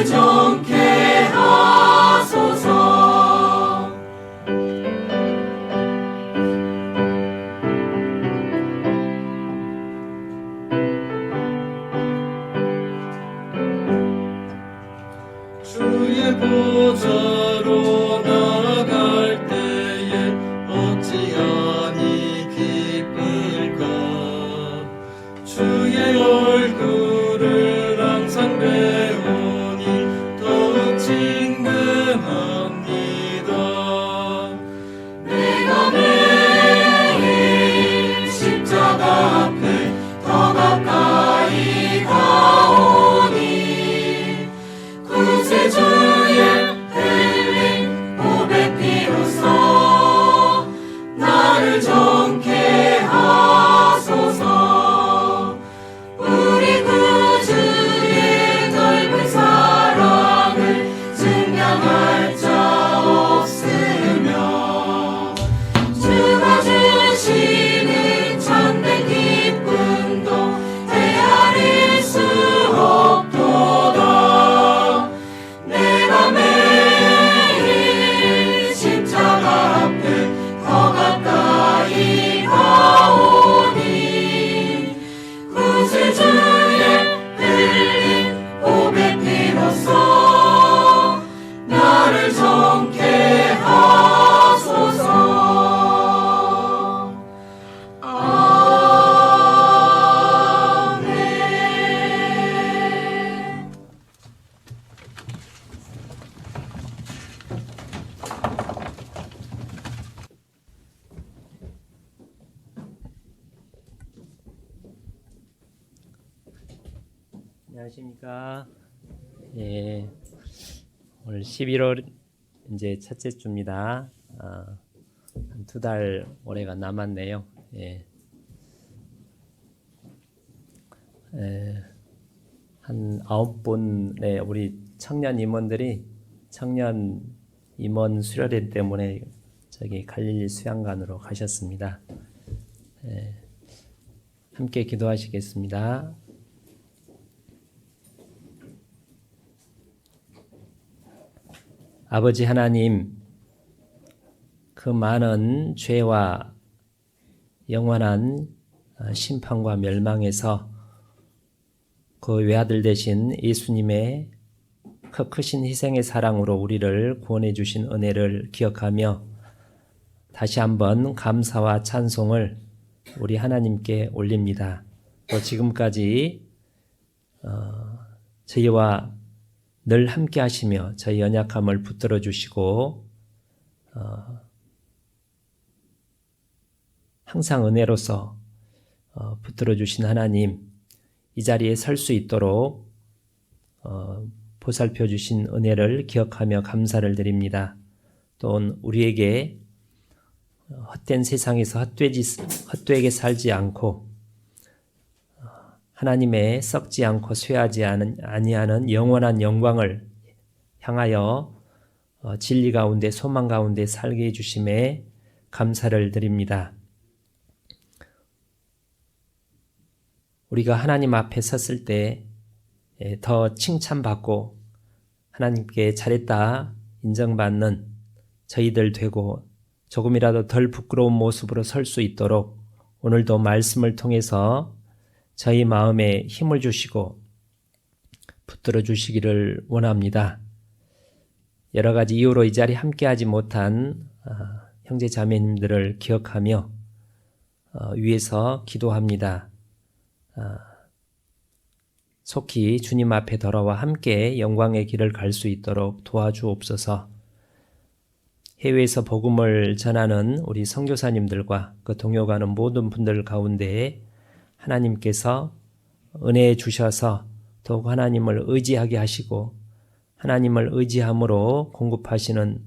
정케 하소서. 주의 보좌로 나아갈 때에 어찌하니 기쁠까. 주의 얼굴을 항상 배우니 더욱 친근합니다. 내가 매일 십자가 앞에 더 가까이 가오니 구세주의 흘린 보배 피로써 나를 정케 하소서. 우리 구주의 넓은 사랑을 증명할 자 없으며 주가 주시는 참된 기쁨도 헤아릴 수 없도다. 내가 매일 십자가 앞에 더 가까이 가오니 구세주의 흘린 보배 피로써 나를 정케 하소서. 아멘. 안녕하십니까. 예, 오늘 11월 이제 첫째 주입니다. 한 2달 올해가 남았네요. 예. 한 9분의 우리 청년 임원들이 청년 임원 수료대 때문에 저기 갈릴리 수양관으로 가셨습니다. 함께 기도하시겠습니다. 아버지 하나님, 그 많은 죄와 영원한 심판과 멸망에서 그 외아들 되신 예수님의 그 크신 희생의 사랑으로 우리를 구원해 주신 은혜를 기억하며 다시 한번 감사와 찬송을 우리 하나님께 올립니다. 또 지금까지 저희와 늘 함께 하시며 저희 연약함을 붙들어 주시고 항상 은혜로서 붙들어 주신 하나님, 이 자리에 설 수 있도록 보살펴 주신 은혜를 기억하며 감사를 드립니다. 또 우리에게 헛된 세상에서 헛되게 살지 않고 하나님의 썩지 않고 쇠하지 아니하는 영원한 영광을 향하여 진리 가운데 소망 가운데 살게 해주심에 감사를 드립니다. 우리가 하나님 앞에 섰을 때 더 칭찬받고 하나님께 잘했다 인정받는 저희들 되고 조금이라도 덜 부끄러운 모습으로 설 수 있도록 오늘도 말씀을 통해서 저희 마음에 힘을 주시고 붙들어 주시기를 원합니다. 여러 가지 이유로 이 자리에 함께하지 못한 형제 자매님들을 기억하며 위에서 기도합니다. 속히 주님 앞에 돌아와 함께 영광의 길을 갈 수 있도록 도와주옵소서. 해외에서 복음을 전하는 우리 선교사님들과 그 동역하는 모든 분들 가운데 하나님께서 은혜 주셔서 더욱 하나님을 의지하게 하시고 하나님을 의지함으로 공급하시는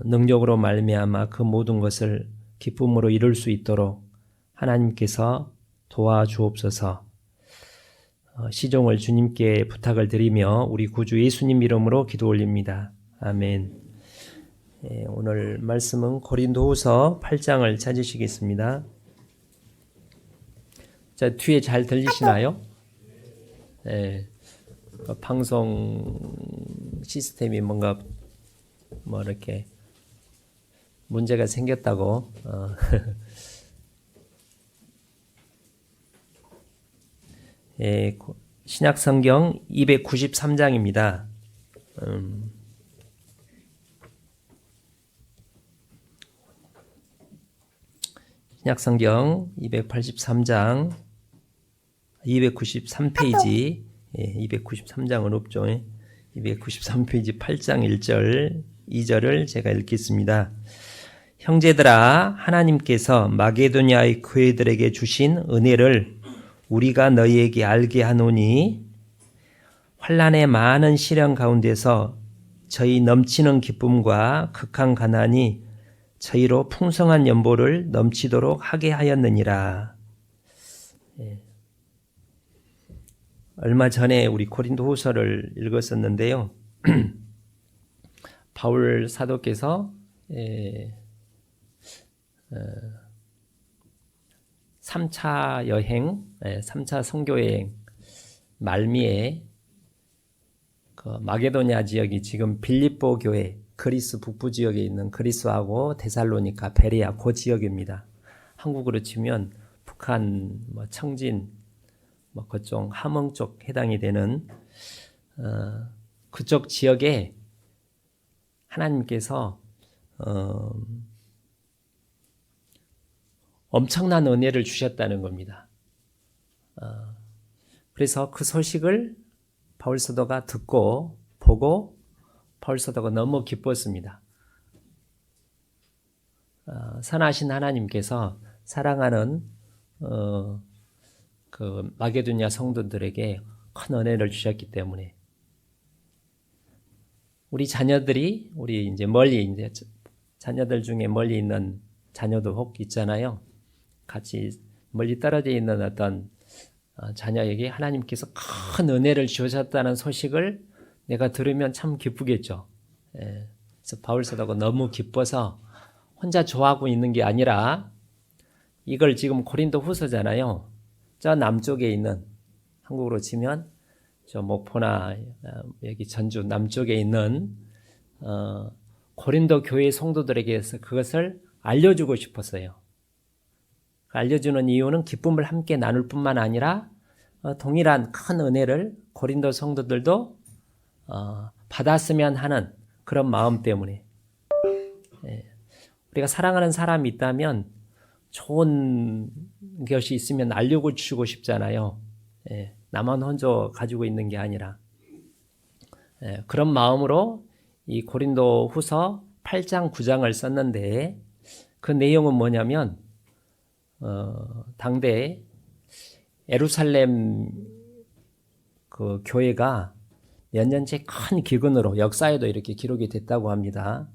능력으로 말미암아 그 모든 것을 기쁨으로 이룰 수 있도록 하나님께서 도와주옵소서. 시종을 주님께 부탁을 드리며 우리 구주 예수님 이름으로 기도 올립니다. 아멘. 오늘 말씀은 고린도후서 8장을 찾으시겠습니다. 자, 뒤에 잘 들리시나요? 네. 방송 시스템이 뭔가 뭐 이렇게 문제가 생겼다고. 예, 신약성경 293장입니다. 신약성경 283장 293페이지 293장은 없죠. 293페이지 8장 1절 2절을 제가 읽겠습니다. 형제들아, 하나님께서 마게도냐의 교회들에게 주신 은혜를 우리가 너희에게 알게 하노니 환난의 많은 시련 가운데서 저희 넘치는 기쁨과 극한 가난이 저희로 풍성한 연보를 넘치도록 하게 하였느니라. 얼마 전에 우리 고린도후서를 읽었었는데요. 바울 사도께서 3차 여행, 3차 선교여행 말미에 그 마게도냐 지역이 지금 빌립보 교회, 그리스 북부 지역에 있는 그리스하고 데살로니가, 베레아 그 지역입니다. 한국으로 치면 북한, 뭐 청진, 뭐 그쪽 함흥 쪽 해당이 되는 그쪽 지역에 하나님께서 엄청난 은혜를 주셨다는 겁니다. 그래서 그 소식을 바울 사도가 듣고 보고 바울 사도가 너무 기뻤습니다. 선하신 하나님께서 사랑하는 그 마게도냐 성도들에게 큰 은혜를 주셨기 때문에 우리 자녀들이 우리 이제 멀리 이제 자녀들 중에 멀리 있는 자녀도 혹 있잖아요. 같이 멀리 떨어져 있는 어떤 자녀에게 하나님께서 큰 은혜를 주셨다는 소식을 내가 들으면 참 기쁘겠죠. 그래서 바울 사도가 너무 기뻐서 혼자 좋아하고 있는 게 아니라 이걸 지금 고린도 후서잖아요. 저 남쪽에 있는, 한국으로 치면 저 목포나 여기 전주 남쪽에 있는 고린도 교회 성도들에게서 그것을 알려주고 싶었어요. 알려주는 이유는 기쁨을 함께 나눌 뿐만 아니라 동일한 큰 은혜를 고린도 성도들도 받았으면 하는 그런 마음 때문에. 우리가 사랑하는 사람이 있다면 좋은 것이 있으면 알려주고 싶잖아요. 나만 혼자 가지고 있는 게 아니라. 그런 마음으로 이 고린도 후서 8장 9장을 썼는데 그 내용은 뭐냐면 당대 예루살렘 그 교회가 몇 년째 큰 기근으로 역사에도 이렇게 기록이 됐다고 합니다.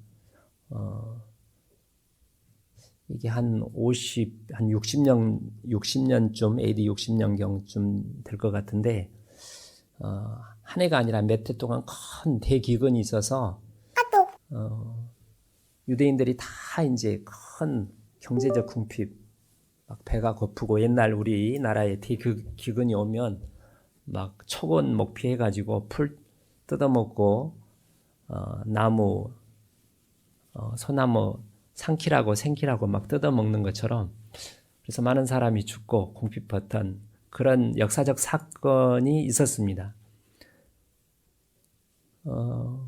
이게 한 60년쯤, AD 60년경쯤 될 것 같은데, 한 해가 아니라 몇 해 동안 큰 대기근이 있어서, 유대인들이 다 이제 큰 경제적 궁핍, 막 배가 고프고, 옛날 우리나라에 대기근이 오면, 막 초건 목피해가지고 풀 뜯어먹고, 나무, 소나무, 상키라고 생키라고 막 뜯어먹는 것처럼 그래서 많은 사람이 죽고 궁핍했던 그런 역사적 사건이 있었습니다.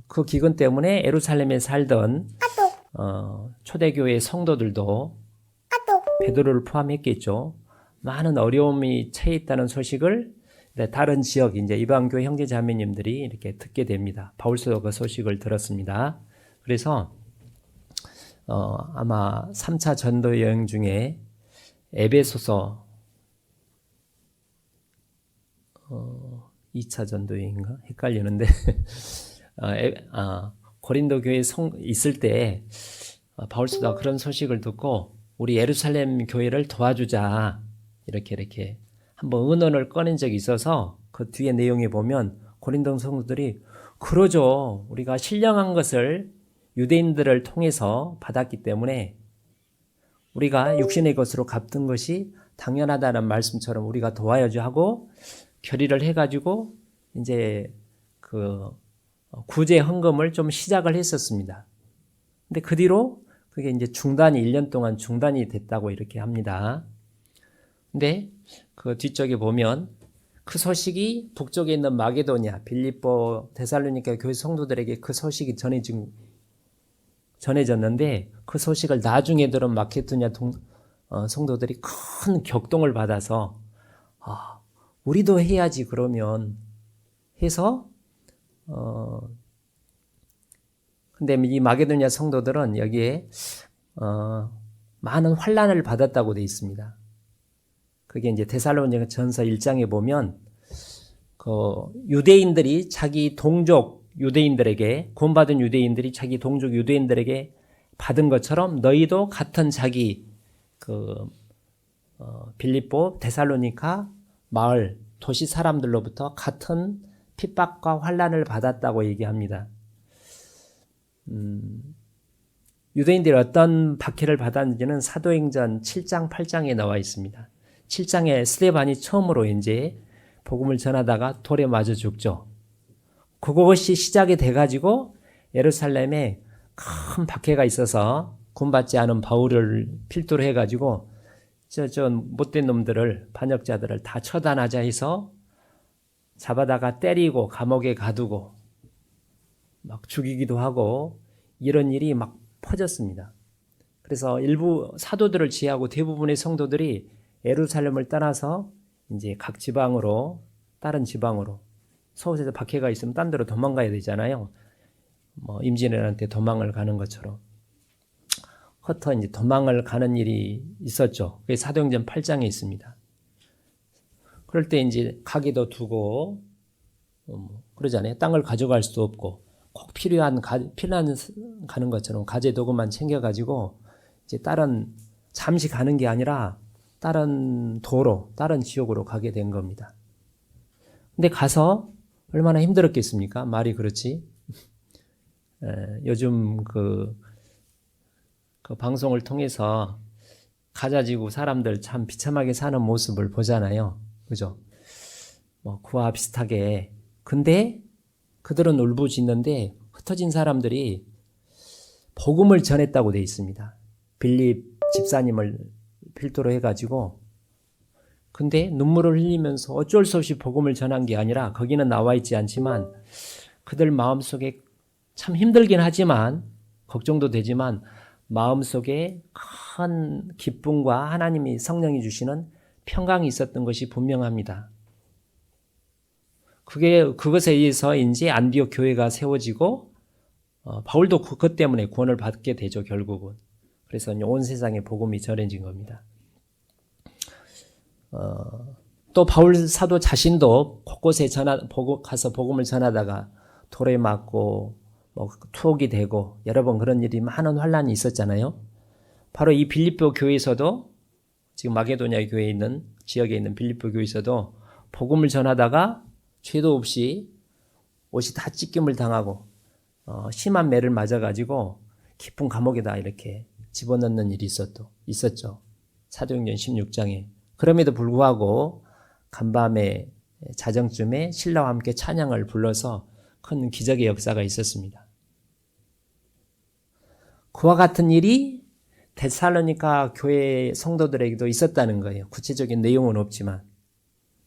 그 기근 때문에 예루살렘에 살던 초대교회 성도들도 베드로를 포함했겠죠. 많은 어려움이 처해 있다는 소식을 다른 지역 이제 이방교회 형제자매님들이 이렇게 듣게 됩니다. 바울서도 그 소식을 들었습니다. 그래서 아마 3차 전도 여행 중에 에베소서 2차 전도 여행인가? 헷갈리는데 고린도 교회에 있을 때 바울서가 그런 소식을 듣고 우리 예루살렘 교회를 도와주자 이렇게 한번 의논을 꺼낸 적이 있어서 그 뒤에 내용에 보면 고린도 성도들이 그러죠. 우리가 신령한 것을 유대인들을 통해서 받았기 때문에 우리가 육신의 것으로 갚는 것이 당연하다는 말씀처럼 우리가 도와야죠 하고 결의를 해가지고 이제 그 구제 헌금을 좀 시작을 했었습니다. 근데 그 뒤로 그게 이제 1년 동안 중단이 됐다고 이렇게 합니다. 근데 그 뒤쪽에 보면 그 소식이 북쪽에 있는 마게도냐, 빌립보, 데살로니가 교회 성도들에게 그 소식이 전해졌는데 그 소식을 나중에 들은 마케도냐 성도들이 큰 격동을 받아서 우리도 해야지 그러면 해서 근데 이 마게도냐 성도들은 여기에 많은 환난을 받았다고 되어 있습니다. 그게 이제 데살로니가 전서 1장에 보면 그 유대인들이 자기 동족 유대인들에게 구원받은 유대인들이 자기 동족 유대인들에게 받은 것처럼 너희도 같은 자기 빌립보 데살로니가 마을 도시 사람들로부터 같은 핍박과 환난을 받았다고 얘기합니다. 유대인들이 어떤 박해를 받았는지는 사도행전 7장 8장에 나와 있습니다. 7장에 스데반이 처음으로 이제 복음을 전하다가 돌에 맞아 죽죠. 그것이 시작이 돼가지고 예루살렘에 큰 박해가 있어서 구원받지 않은 바울을 필두로 해가지고 저 못된 놈들을 반역자들을 다 처단하자 해서 잡아다가 때리고 감옥에 가두고 막 죽이기도 하고 이런 일이 막 퍼졌습니다. 그래서 일부 사도들을 제외하고 대부분의 성도들이 예루살렘을 떠나서 이제 각 지방으로 다른 지방으로 서울에서 박해가 있으면 딴 데로 도망가야 되잖아요. 뭐 임진왜란때 도망을 가는 것처럼 흩어 이제 도망을 가는 일이 있었죠. 그게 사도행전 8장에 있습니다. 그럴 때 이제 가게도 두고 그러잖아요. 땅을 가져갈 수도 없고 꼭 필요한 가는 것처럼 가재 도구만 챙겨가지고 이제 다른 잠시 가는 게 아니라 다른 도로, 다른 지역으로 가게 된 겁니다. 근데 가서 얼마나 힘들었겠습니까? 말이 그렇지. 요즘 그 방송을 통해서 가자지구 사람들 참 비참하게 사는 모습을 보잖아요. 그죠? 뭐 그와 비슷하게. 근데 그들은 울부짖는데 흩어진 사람들이 복음을 전했다고 되어 있습니다. 빌립 집사님을 필두로 해가지고. 근데 눈물을 흘리면서 어쩔 수 없이 복음을 전한 게 아니라 거기는 나와 있지 않지만 그들 마음속에 참 힘들긴 하지만 걱정도 되지만 마음속에 큰 기쁨과 하나님이 성령이 주시는 평강이 있었던 것이 분명합니다. 그것에 의해서 이제 안디옥 교회가 세워지고 바울도 그것 때문에 구원을 받게 되죠, 결국은. 그래서 온 세상에 복음이 전해진 겁니다. 또 바울 사도 자신도 곳곳에 가서 복음을 전하다가 돌에 맞고 투옥이 되고 여러 번 그런 일이 많은 환난이 있었잖아요. 바로 이 빌립보 교회에서도 지금 마게도냐 교회에 있는 지역에 있는 빌립보 교회에서도 복음을 전하다가 죄도 없이 옷이 다 찢김을 당하고 심한 매를 맞아가지고 깊은 감옥에다 이렇게 집어넣는 일이 있었죠. 사도행전 16장에. 그럼에도 불구하고 간밤에 자정쯤에 신라와 함께 찬양을 불러서 큰 기적의 역사가 있었습니다. 그와 같은 일이 데살로니가 교회 성도들에게도 있었다는 거예요. 구체적인 내용은 없지만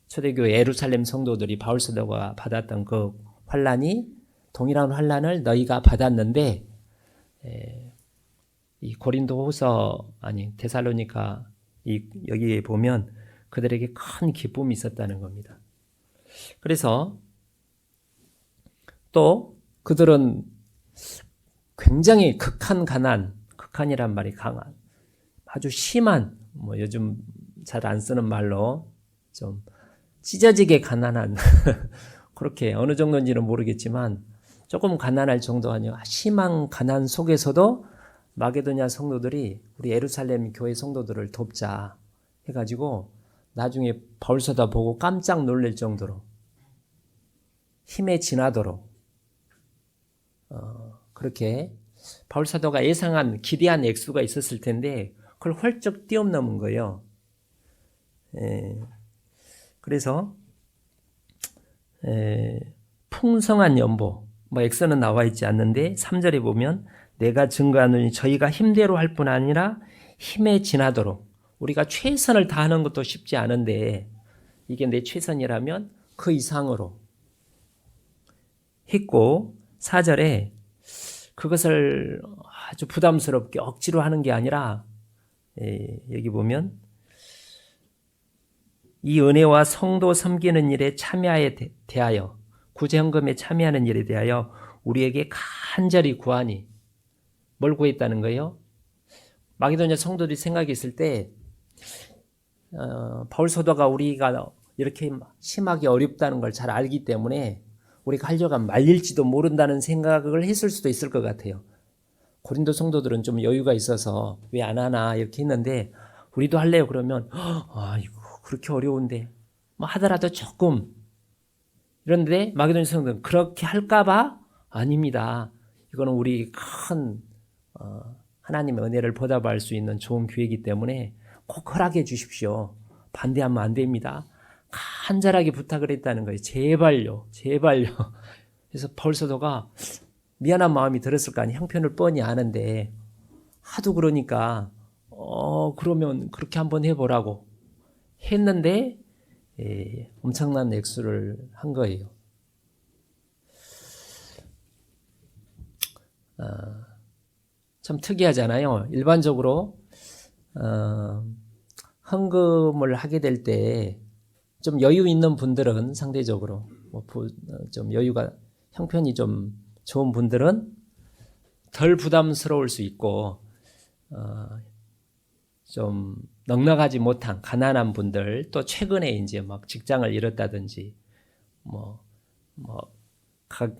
초대교회 예루살렘 성도들이 바울 사도가 받았던 그 환난이 동일한 환난을 너희가 받았는데 이 데살로니가 여기에 보면 그들에게 큰 기쁨이 있었다는 겁니다. 그래서 또 그들은 굉장히 극한 가난, 극한이란 말이 강한, 아주 심한, 요즘 잘 안 쓰는 말로 좀 찢어지게 가난한 그렇게 어느 정도인지는 모르겠지만 조금 가난할 정도 아니요 심한 가난 속에서도 마게도냐 성도들이 우리 예루살렘 교회 성도들을 돕자 해가지고 나중에 바울 사도 보고 깜짝 놀랄 정도로 힘에 지나도록 그렇게 바울 사도가 예상한 기대한 액수가 있었을 텐데 그걸 훌쩍 뛰어넘은 거예요. 그래서 풍성한 연보, 뭐 X는 나와 있지 않는데 3절에 보면 내가 증거하노니 저희가 힘대로 할 뿐 아니라 힘에 지나도록, 우리가 최선을 다하는 것도 쉽지 않은데 이게 내 최선이라면 그 이상으로 했고, 4절에 그것을 아주 부담스럽게 억지로 하는 게 아니라 여기 보면 이 은혜와 성도 섬기는 일에 참여에 대하여, 구제헌금에 참여하는 일에 대하여 우리에게 간절히 구하니, 뭘 구했다는 거예요? 마게도냐 성도들이 생각했을 때 바울 사도가 우리가 이렇게 심하게 어렵다는 걸 잘 알기 때문에 우리가 하려고 하면 말릴지도 모른다는 생각을 했을 수도 있을 것 같아요. 고린도 성도들은 좀 여유가 있어서 왜 안 하나 이렇게 했는데, 우리도 할래요 그러면 이거 그렇게 어려운데 뭐 하더라도 조금, 이런데 마게도냐 성도들은 그렇게 할까봐 아닙니다. 이거는 우리 큰 하나님의 은혜를 보답할 수 있는 좋은 기회이기 때문에 꼭 허락해 주십시오. 반대하면 안 됩니다. 간절하게 부탁을 했다는 거예요. 제발요, 제발요. 그래서 바울 사도가 미안한 마음이 들었을 거 아니에요. 형편을 뻔히 아는데 하도 그러니까 그러면 그렇게 한번 해보라고 했는데 엄청난 액수를 한 거예요. 참 특이하잖아요. 일반적으로 헌금을 하게 될 때 좀 여유 있는 분들은, 상대적으로 좀 여유가, 형편이 좀 좋은 분들은 덜 부담스러울 수 있고, 좀 넉넉하지 못한 가난한 분들, 또 최근에 이제 막 직장을 잃었다든지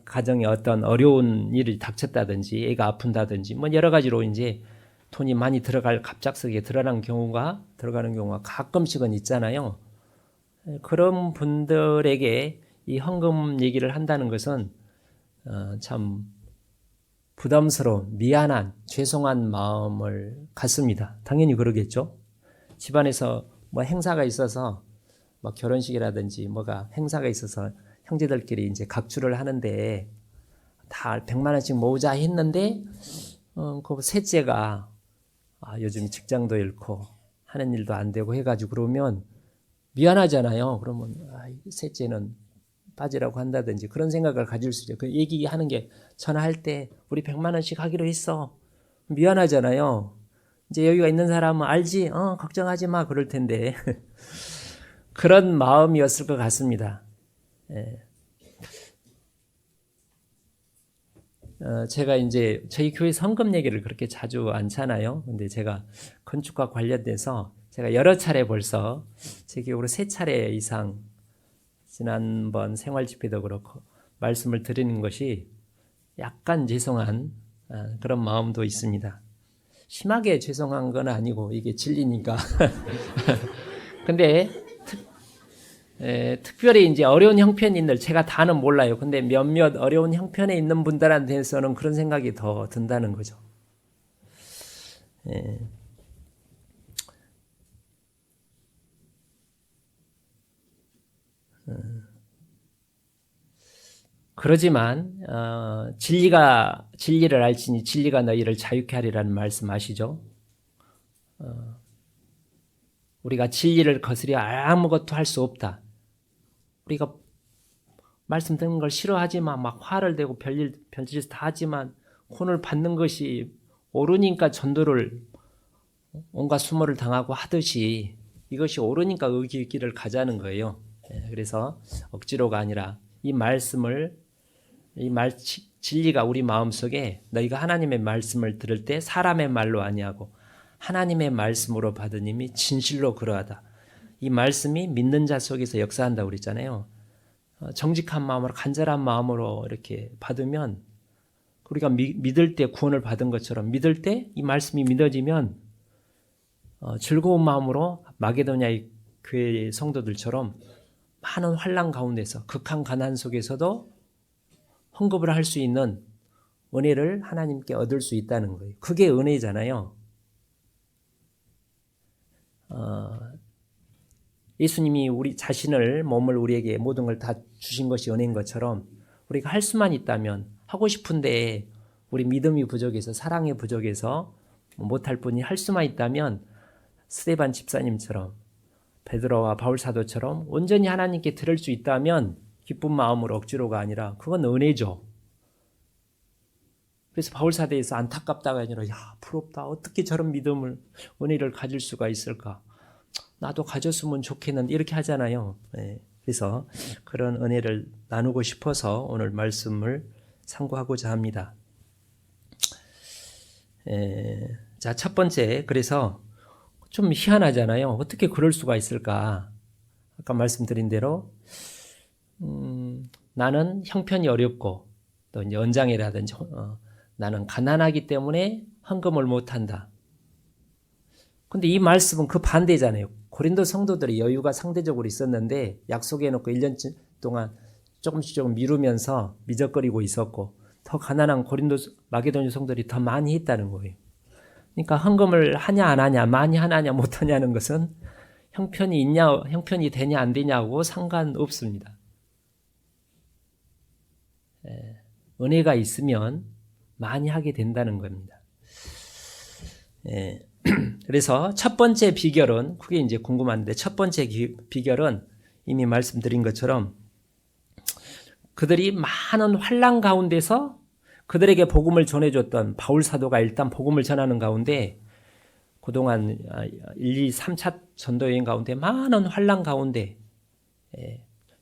가정에 어떤 어려운 일이 닥쳤다든지 애가 아픈다든지 뭐 여러 가지로 이제 돈이 많이 갑작스럽게 들어가는 경우가 가끔씩은 있잖아요. 그런 분들에게 이 헌금 얘기를 한다는 것은 참 부담스러운, 미안한, 죄송한 마음을 갖습니다. 당연히 그러겠죠. 집안에서 뭐 행사가 있어서, 뭐 결혼식이라든지 뭐가 행사가 있어서 형제들끼리 이제 각주를 하는데 다 100만 원씩 모으자 했는데 그 셋째가 요즘 직장도 잃고 하는 일도 안 되고 해가지고 그러면 미안하잖아요. 그러면 셋째는 빠지라고 한다든지 그런 생각을 가질 수 있죠. 그 얘기하는 게, 전화할 때 우리 100만 원씩 하기로 했어. 미안하잖아요. 이제 여유가 있는 사람은 알지? 걱정하지 마 그럴 텐데 그런 마음이었을 것 같습니다. 제가 이제 저희 교회 헌금 얘기를 그렇게 자주 않잖아요. 근데 제가 건축과 관련돼서 제가 여러 차례 벌써 제 기억으로 3차례 이상 지난번 생활 집회도 그렇고 말씀을 드리는 것이 약간 죄송한 그런 마음도 있습니다. 심하게 죄송한 건 아니고 이게 진리니까. 근데 특별히 이제 어려운 형편인들, 제가 다는 몰라요. 근데 몇몇 어려운 형편에 있는 분들한테서는 그런 생각이 더 든다는 거죠. 그러지만 진리를 알지니 진리가 너희를 자유케 하리라는 말씀 아시죠? 우리가 진리를 거스려 아무것도 할 수 없다. 우리가 말씀 듣는 걸 싫어하지만 막 화를 내고 별짓 다 하지만 혼을 받는 것이 옳으니까 전도를 온갖 수모를 당하고 하듯이 이것이 옳으니까 의기 있기를 가자는 거예요. 그래서 억지로가 아니라 이 말씀을, 진리가 우리 마음속에, 너희가 하나님의 말씀을 들을 때 사람의 말로 아니하고 하나님의 말씀으로 받으님이 진실로 그러하다. 이 말씀이 믿는 자 속에서 역사한다고 그랬잖아요. 정직한 마음으로, 간절한 마음으로 이렇게 받으면, 우리가 믿을 때 구원을 받은 것처럼 믿을 때 이 말씀이 믿어지면 즐거운 마음으로 마게도냐의 교회 성도들처럼 많은 환난 가운데서, 극한 가난 속에서도 헌금을 할 수 있는 은혜를 하나님께 얻을 수 있다는 거예요. 그게 은혜잖아요. 예수님이 우리 자신을, 몸을 우리에게 모든 걸 다 주신 것이 은혜인 것처럼 우리가 할 수만 있다면, 하고 싶은데 우리 믿음이 부족해서, 사랑이 부족해서 못할 뿐이 할 수만 있다면 스데반 집사님처럼, 베드로와 바울 사도처럼 온전히 하나님께 드릴 수 있다면 기쁜 마음으로 억지로가 아니라 그건 은혜죠. 그래서 바울 사도에서 안타깝다가 아니라 야, 부럽다. 어떻게 저런 믿음을, 은혜를 가질 수가 있을까? 나도 가졌으면 좋겠는데 이렇게 하잖아요. 그래서 그런 은혜를 나누고 싶어서 오늘 말씀을 상고하고자 합니다. 자, 첫 번째, 그래서 좀 희한하잖아요. 어떻게 그럴 수가 있을까? 아까 말씀드린 대로 나는 형편이 어렵고 또 이제 언장이라든지 나는 가난하기 때문에 헌금을 못한다. 근데 이 말씀은 그 반대잖아요. 고린도 성도들이 여유가 상대적으로 있었는데 약속해놓고 1년 동안 조금씩 미루면서 미적거리고 있었고 더 가난한 마게도냐 성도들이 더 많이 했다는 거예요. 그러니까 헌금을 하냐 안 하냐, 많이 하냐 못 하냐는 것은 형편이 있냐, 형편이 되냐 안 되냐고 상관없습니다. 은혜가 있으면 많이 하게 된다는 겁니다. 그래서 첫 번째 비결은, 그게 이제 궁금한데, 첫 번째 비결은 이미 말씀드린 것처럼 그들이 많은 환난 가운데서 그들에게 복음을 전해줬던 바울 사도가 일단 복음을 전하는 가운데 그동안 1, 2, 3차 전도 여행 가운데 많은 환난 가운데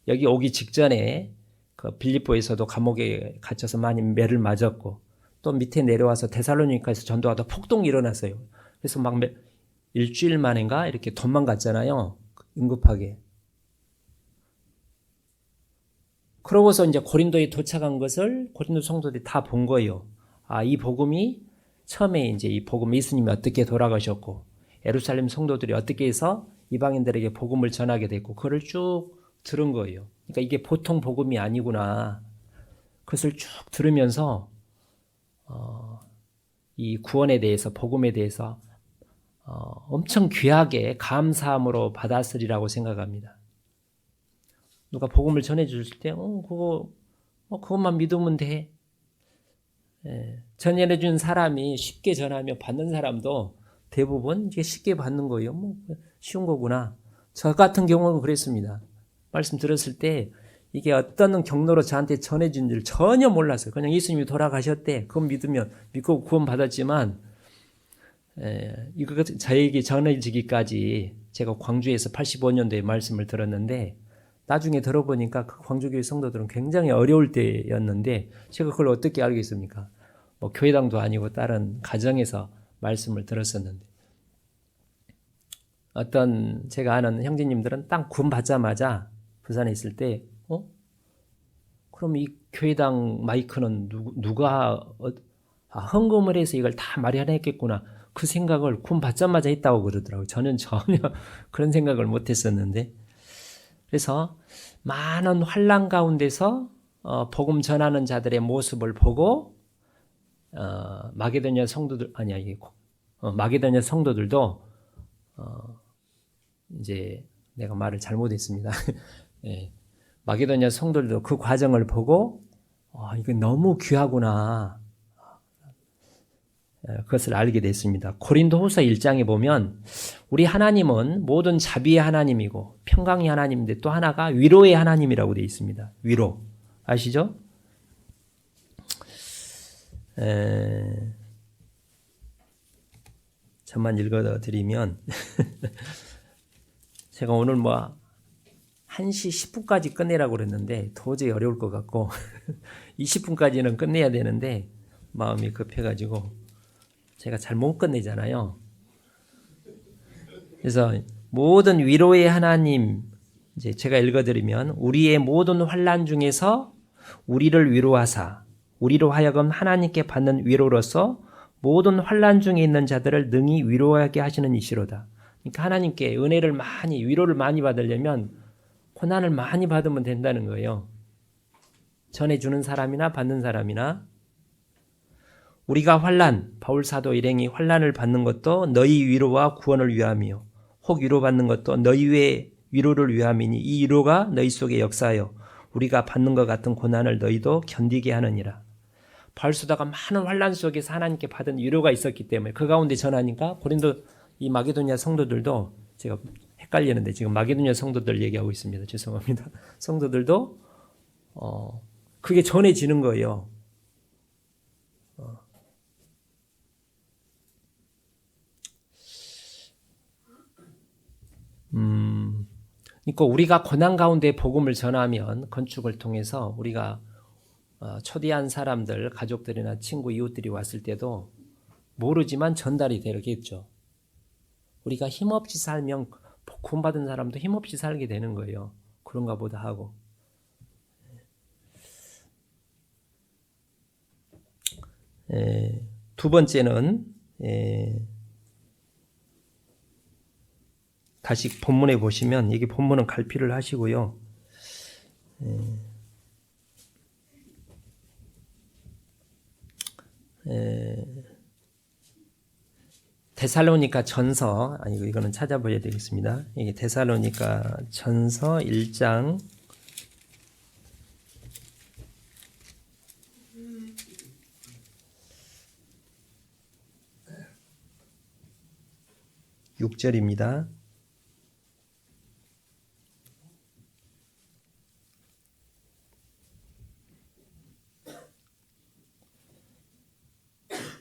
여기 오기 직전에 그 빌립보에서도 감옥에 갇혀서 많이 매를 맞았고 또 밑에 내려와서 데살로니가에서 전도하다 폭동이 일어났어요. 그래서 막 일주일 만인가 이렇게 도망갔잖아요. 응급하게. 그러고서 이제 고린도에 도착한 것을 고린도 성도들이 다 본 거예요. 아, 이 복음이 처음에 이제 이 복음 예수님이 어떻게 돌아가셨고 예루살렘 성도들이 어떻게 해서 이방인들에게 복음을 전하게 됐고 그걸 쭉 들은 거예요. 그러니까 이게 보통 복음이 아니구나. 그것을 쭉 들으면서 이 구원에 대해서, 복음에 대해서 엄청 귀하게 감사함으로 받았으리라고 생각합니다. 누가 복음을 전해줄 때, 그것만 믿으면 돼. 전해준 사람이 쉽게 전하면 받는 사람도 대부분 이게 쉽게 받는 거예요. 쉬운 거구나. 저 같은 경우는 그랬습니다. 말씀 들었을 때 이게 어떤 경로로 저한테 전해준 줄 전혀 몰랐어요. 그냥 예수님이 돌아가셨대. 그건 믿고 구원 받았지만, 이거 저에게 전해지기까지 제가 광주에서 85년도에 말씀을 들었는데, 나중에 들어보니까 그 광주교회 성도들은 굉장히 어려울 때였는데 제가 그걸 어떻게 알겠습니까? 교회당도 아니고 다른 가정에서 말씀을 들었었는데 어떤 제가 아는 형제님들은 딱 구원 받자마자 부산에 있을 때 그럼 이 교회당 마이크는 누가 헌금을 해서 이걸 다 마련했겠구나 그 생각을 구원 받자마자 했다고 그러더라고요. 저는 전혀 그런 생각을 못했었는데 그래서 많은 환난 가운데서 복음 전하는 자들의 모습을 보고 마게도냐 성도들도 이제 내가 말을 잘못했습니다. 마게도냐 성도들도 그 과정을 보고 이거 너무 귀하구나. 그것을 알게 됐습니다. 고린도후서 1장에 보면 우리 하나님은 모든 자비의 하나님이고 평강의 하나님인데 또 하나가 위로의 하나님이라고 되어 있습니다. 위로. 아시죠? 잠만 읽어드리면 제가 오늘 1시 10분까지 끝내라고 그랬는데 도저히 어려울 것 같고 20분까지는 끝내야 되는데 마음이 급해가지고 제가 잘 못 끝내잖아요. 그래서 모든 위로의 하나님, 이제 제가 읽어드리면 우리의 모든 환난 중에서 우리를 위로하사 우리로 하여금 하나님께 받는 위로로서 모든 환난 중에 있는 자들을 능히 위로하게 하시는 이시로다. 그러니까 하나님께 은혜를 많이, 위로를 많이 받으려면 고난을 많이 받으면 된다는 거예요. 전해주는 사람이나 받는 사람이나. 우리가 바울 사도 일행이 환난을 받는 것도 너희 위로와 구원을 위함이요 혹 위로받는 것도 너희의 위로를 위함이니 이 위로가 너희 속에 역사하여 우리가 받는 것 같은 고난을 너희도 견디게 하느니라. 바울수다가 많은 환난 속에서 하나님께 받은 위로가 있었기 때문에 그 가운데 전하니까 고린도 이 마게도냐 성도들도, 제가 헷갈리는데 지금 마게도냐 성도들 얘기하고 있습니다. 죄송합니다. 성도들도 그게 전해지는 거예요. 그러니까 우리가 고난 가운데 복음을 전하면 건축을 통해서 우리가 초대한 사람들, 가족들이나 친구, 이웃들이 왔을 때도 모르지만 전달이 되겠죠. 우리가 힘없이 살면 구원받은 사람도 힘없이 살게 되는 거예요. 그런가 보다 하고. 두 번째는 다시 본문에 보시면, 이게 본문은 갈피를 하시고요. 데살로니가 전서, 아니고 이거는 찾아봐야 되겠습니다. 이게 데살로니가 전서 1장 6절입니다.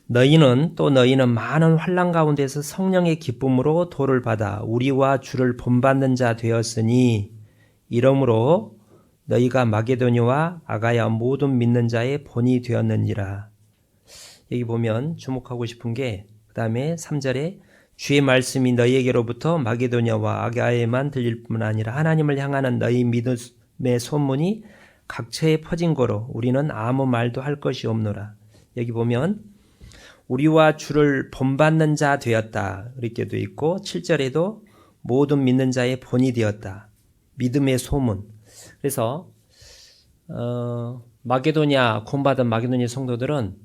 너희는 많은 환난 가운데서 성령의 기쁨으로 도를 받아 우리와 주를 본받는 자 되었으니, 이러므로 너희가 마게도냐와 아가야 모든 믿는 자의 본이 되었느니라. 여기 보면 주목하고 싶은 게, 그 다음에 3절에 주의 말씀이 너희에게로부터 마게도냐와 아가야에만 들릴 뿐 아니라 하나님을 향하는 너희 믿음의 소문이 각처에 퍼진 거로 우리는 아무 말도 할 것이 없노라. 여기 보면 우리와 주를 본받는 자 되었다, 이렇게 돼 있고, 7절에도 모든 믿는 자의 본이 되었다, 믿음의 소문. 그래서 마게도냐, 구원받은 마게도냐 성도들은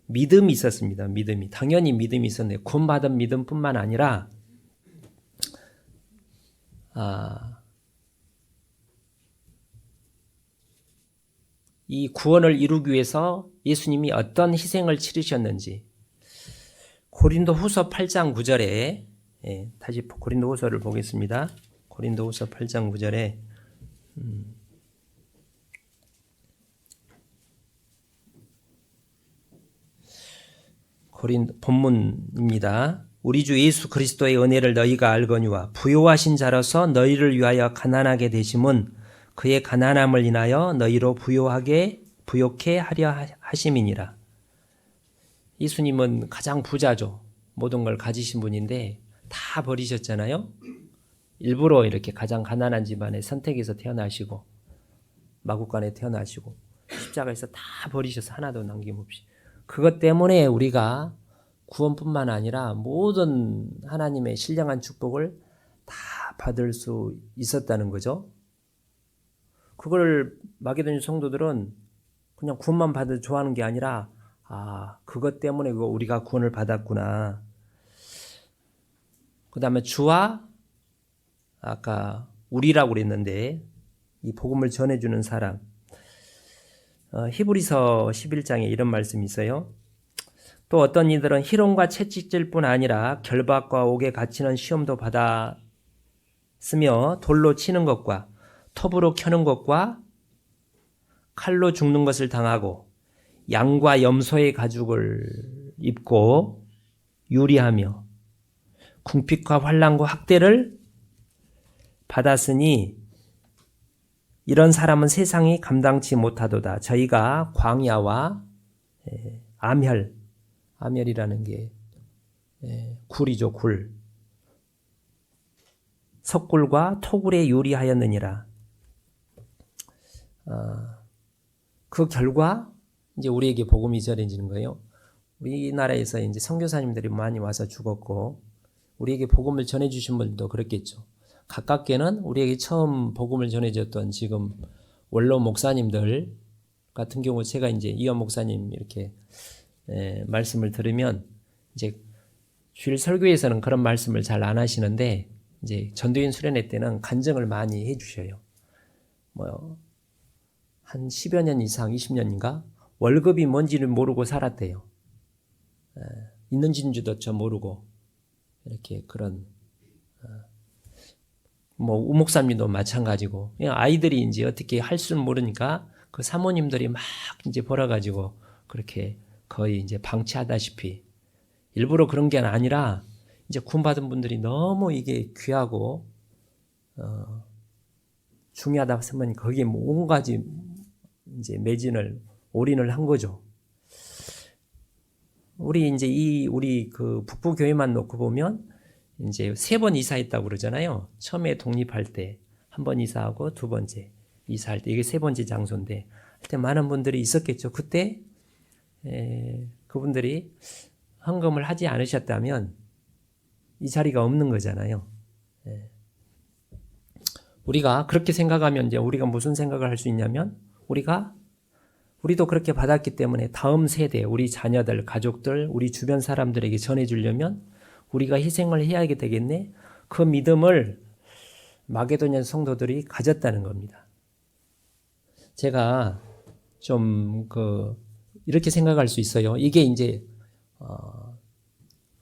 믿음이 있었습니다. 믿음이, 당연히 믿음이 있었는데, 구원받은 믿음뿐만 아니라 이 구원을 이루기 위해서 예수님이 어떤 희생을 치르셨는지, 고린도후서 8장 9절에, 다시 고린도후서를 보겠습니다. 고린도후서 8장 9절에 본문입니다. 우리 주 예수 그리스도의 은혜를 너희가 알거니와 부요하신 자로서 너희를 위하여 가난하게 되심은 그의 가난함을 인하여 너희로 부요케 하려 하심이니라. 예수님은 가장 부자죠. 모든 걸 가지신 분인데 다 버리셨잖아요. 일부러 이렇게 가장 가난한 집안에 선택해서 태어나시고, 마구간에 태어나시고, 십자가에서 다 버리셔서 하나도 남김없이. 그것 때문에 우리가 구원뿐만 아니라 모든 하나님의 신령한 축복을 다 받을 수 있었다는 거죠. 그걸 마게도냐 성도들은 그냥 구원만 받아 좋아하는 게 아니라, 그것 때문에 우리가 구원을 받았구나. 그 다음에 주와, 아까 우리라고 그랬는데, 이 복음을 전해주는 사람. 히브리서 11장에 이런 말씀이 있어요. 또 어떤 이들은 희롱과 채찍질 뿐 아니라 결박과 옥에 갇히는 시험도 받았으며, 돌로 치는 것과 톱으로 켜는 것과 칼로 죽는 것을 당하고 양과 염소의 가죽을 입고 유리하며 궁핍과 환난과 학대를 받았으니 이런 사람은 세상이 감당치 못하도다. 저희가 광야와 암혈이라는 게 굴이죠, 굴. 석굴과 토굴에 유리하였느니라. 그 결과 이제 우리에게 복음이 전해지는 거예요. 우리나라에서 이제 선교사님들이 많이 와서 죽었고, 우리에게 복음을 전해주신 분들도 그렇겠죠. 가깝게는 우리에게 처음 복음을 전해줬던 지금 원로 목사님들 같은 경우, 제가 이제 이현 목사님 이렇게 말씀을 들으면, 이제 주일 설교에서는 그런 말씀을 잘 안 하시는데, 이제 전도인 수련회 때는 간증을 많이 해주셔요. 한 10여 년 이상, 20년인가 월급이 뭔지를 모르고 살았대요. 있는지도 모르고 이렇게 그런 뭐 우목사님도 마찬가지고 그냥 아이들이 이제 어떻게 할 줄 모르니까 그 사모님들이 막 이제 벌어가지고 그렇게 거의 이제 방치하다시피 일부러 그런 게 아니라 이제 구원받은 분들이 너무 이게 귀하고 중요하다 하면 거기에 온 가지 이제 매진을 올인을 한 거죠. 우리 이제 우리 그 북부 교회만 놓고 보면 이제 3번 이사했다고 그러잖아요. 처음에 독립할 때 한 번 이사하고 2번째 이사할 때 이게 3번째 장소인데 하여튼 많은 분들이 있었겠죠. 그때 그분들이 헌금을 하지 않으셨다면 이 자리가 없는 거잖아요. 우리가 그렇게 생각하면 이제 우리가 무슨 생각을 할 수 있냐면 우리도 그렇게 받았기 때문에 다음 세대, 우리 자녀들, 가족들, 우리 주변 사람들에게 전해주려면 우리가 희생을 해야 되겠네. 그 믿음을 마게도냐 성도들이 가졌다는 겁니다. 제가 좀 이렇게 생각할 수 있어요. 이게 이제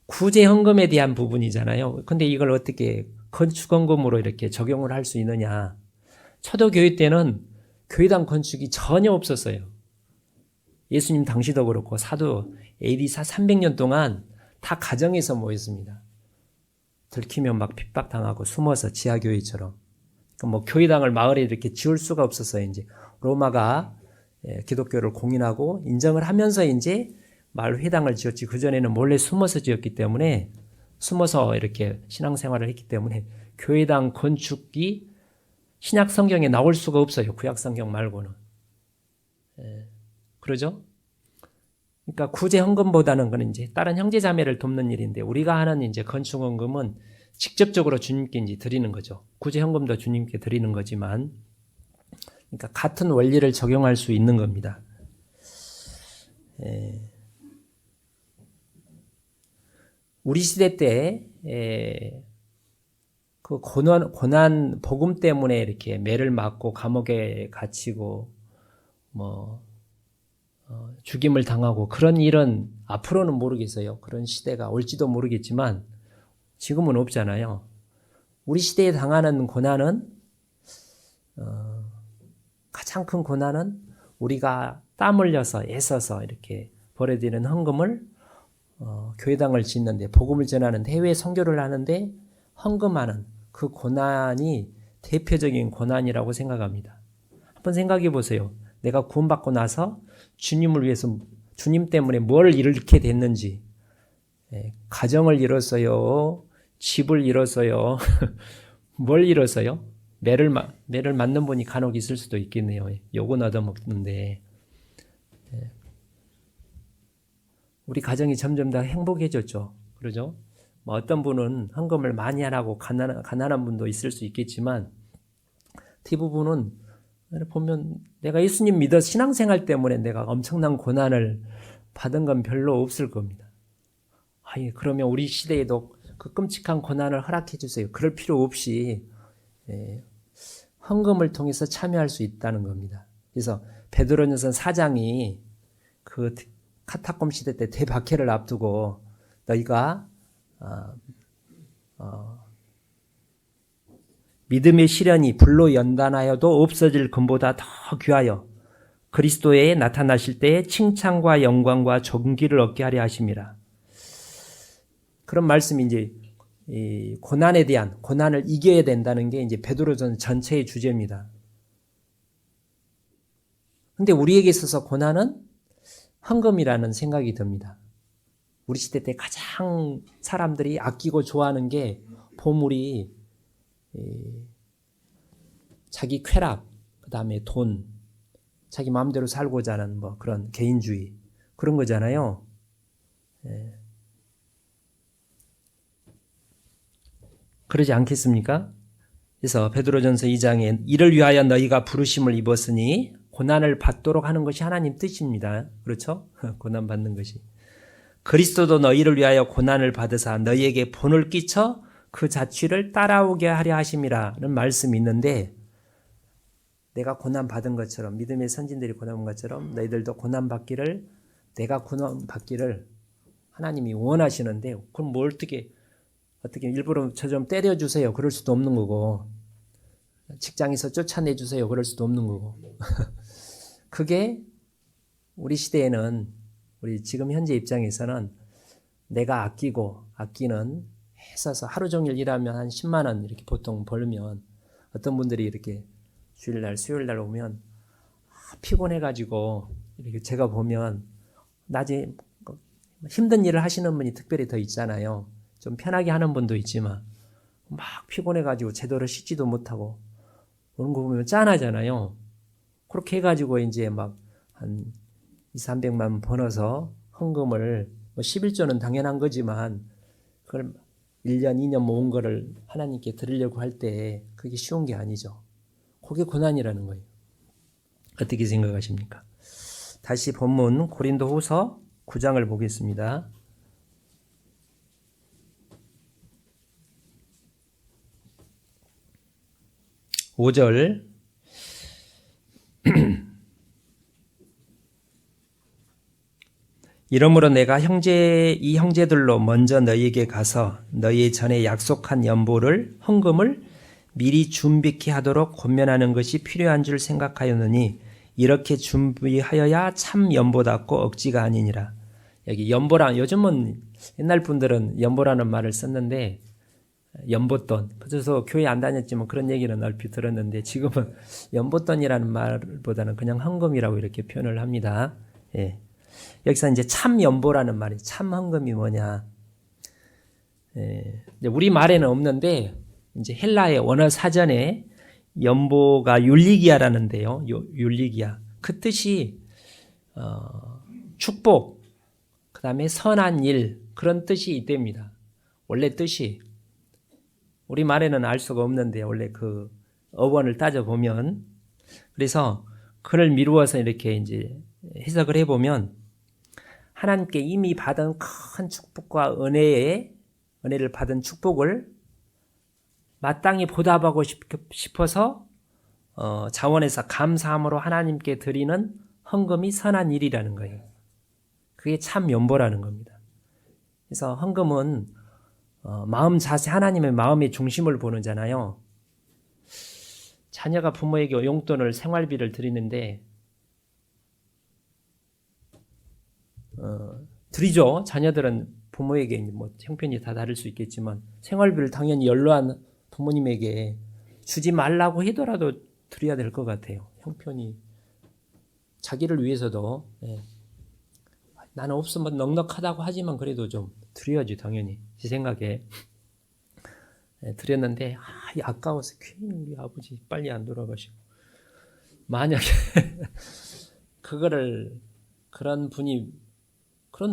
구제 헌금에 대한 부분이잖아요. 근데 이걸 어떻게 건축 헌금으로 이렇게 적용을 할 수 있느냐? 초도 교회 때는 교회당 건축이 전혀 없었어요. 예수님 당시도 그렇고 사도 AD 300년 동안 다 가정에서 모였습니다. 들키면 막 핍박당하고 숨어서 지하교회처럼. 그러니까 뭐 교회당을 마을에 이렇게 지을 수가 없었어요. 이제 로마가 기독교를 공인하고 인정을 하면서 이제 마을 회당을 지었지 그전에는 몰래 숨어서 지었기 때문에 숨어서 이렇게 신앙생활을 했기 때문에 교회당 건축이 신약 성경에 나올 수가 없어요. 구약 성경 말고는. 그러죠? 그러니까 구제 헌금보다는 그는 이제 다른 형제 자매를 돕는 일인데 우리가 하는 이제 건축 헌금은 직접적으로 주님께 이제 드리는 거죠. 구제 헌금도 주님께 드리는 거지만 그러니까 같은 원리를 적용할 수 있는 겁니다. 우리 시대 때 그 고난 복음 때문에 이렇게 매를 맞고 감옥에 갇히고 죽임을 당하고 그런 일은 앞으로는 모르겠어요. 그런 시대가 올지도 모르겠지만 지금은 없잖아요. 우리 시대에 당하는 고난은 가장 큰 고난은 우리가 땀 흘려서 애써서 이렇게 벌어들이는 헌금을 교회당을 짓는데 복음을 전하는데 해외 선교를 하는데 헌금하는 그 고난이 대표적인 고난이라고 생각합니다. 한번 생각해 보세요. 내가 구원받고 나서 주님을 위해서 주님 때문에 뭘 잃게 됐는지 가정을 잃었어요. 집을 잃었어요. 뭘 잃었어요? 매를 맞는 분이 간혹 있을 수도 있겠네요. 욕은 얻어먹는데 우리 가정이 점점 더 행복해졌죠. 그러죠? 뭐 어떤 분은 헌금을 많이 안 하고 가난한 분도 있을 수 있겠지만 대부분은 보면 내가 예수님 믿어 신앙생활 때문에 내가 엄청난 고난을 받은 건 별로 없을 겁니다. 그러면 우리 시대에도 그 끔찍한 고난을 허락해 주세요. 그럴 필요 없이 헌금을 통해서 참여할 수 있다는 겁니다. 그래서 베드로전서 4장이 그 카타콤 시대 때 대박해를 앞두고 너희가 믿음의 시련이 불로 연단하여도 없어질 금보다 더 귀하여 그리스도에 나타나실 때에 칭찬과 영광과 존귀를 얻게 하려 하심이라. 그런 말씀이 이제 이 고난에 대한 고난을 이겨야 된다는 게 이제 베드로전 전체의 주제입니다. 근데 우리에게 있어서 고난은 헌금이라는 생각이 듭니다. 우리 시대 때 가장 사람들이 아끼고 좋아하는 게 보물이 자기 쾌락, 그 다음에 돈, 자기 마음대로 살고자 하는 뭐 그런 개인주의 그런 거잖아요. 그러지 않겠습니까? 그래서 베드로전서 2장에 이를 위하여 너희가 부르심을 입었으니 고난을 받도록 하는 것이 하나님 뜻입니다. 그렇죠? 고난 받는 것이. 그리스도도 너희를 위하여 고난을 받으사 너희에게 본을 끼쳐 그 자취를 따라오게 하려 하심이라는 말씀이 있는데 내가 고난 받은 것처럼 믿음의 선진들이 고난 받은 것처럼 너희들도 고난 받기를 내가 고난 받기를 하나님이 원하시는데 그럼 뭐 어떻게 일부러 저 좀 때려주세요. 그럴 수도 없는 거고 직장에서 쫓아내주세요. 그럴 수도 없는 거고 그게 우리 시대에는 우리 지금 현재 입장에서는 내가 아끼는 해서서 하루 종일 일하면 한 10만 원 이렇게 보통 벌면 어떤 분들이 이렇게 주일날 수요일날 오면 피곤해가지고 이렇게 제가 보면 낮에 힘든 일을 하시는 분이 특별히 더 있잖아요. 좀 편하게 하는 분도 있지만 막 피곤해가지고 제대로 씻지도 못하고 오는 거 보면 짠하잖아요. 그렇게 해가지고 이제 막 한 200~300만 벌어서 헌금을 11조는 당연한 거지만 그걸 1년, 2년 모은 거를 하나님께 드리려고 할 때 그게 쉬운 게 아니죠. 그게 고난이라는 거예요. 어떻게 생각하십니까? 다시 본문 고린도후서 9장을 보겠습니다. 5절 이러므로 내가 이 형제들로 먼저 너희에게 가서 너희 전에 약속한 연보를 헌금을 미리 준비케 하도록 권면하는 것이 필요한 줄 생각하였느니 이렇게 준비하여야 참 연보답고 억지가 아니니라. 여기 연보라 요즘은 옛날 분들은 연보라는 말을 썼는데 연보돈 그래서 교회 안 다녔지만 그런 얘기는 얼핏 들었는데 지금은 연보돈이라는 말보다는 그냥 헌금이라고 이렇게 표현을 합니다. 예. 여기서 이제 참 연보라는 말이 참 헌금이 뭐냐? 우리 말에는 없는데 이제 헬라의 원어 사전에 연보가 율리기아라는데요. 율리기아 그 뜻이 축복, 그다음에 선한 일 그런 뜻이 있답니다. 원래 뜻이 우리 말에는 알 수가 없는데 원래 그 어원을 따져 보면 그래서 그를 미루어서 이렇게 이제 해석을 해보면. 하나님께 이미 받은 큰 축복과 은혜를 받은 축복을 마땅히 보답하고 싶어서 자원에서 감사함으로 하나님께 드리는 헌금이 선한 일이라는 거예요. 그게 참 연보라는 겁니다. 그래서 헌금은 마음 자세 하나님의 마음의 중심을 보는잖아요. 자녀가 부모에게 용돈을 생활비를 드리는데 드리죠. 자녀들은 부모에게 뭐 형편이 다 다를 수 있겠지만 생활비를 당연히 연로한 부모님에게 주지 말라고 하더라도 드려야 될 것 같아요. 형편이 자기를 위해서도 나는 없으면 넉넉하다고 하지만 그래도 좀 드려야지 당연히 제 생각에 드렸는데 아까워서 괜히 우리 아버지 빨리 안 돌아가시고 만약에 그거를 그런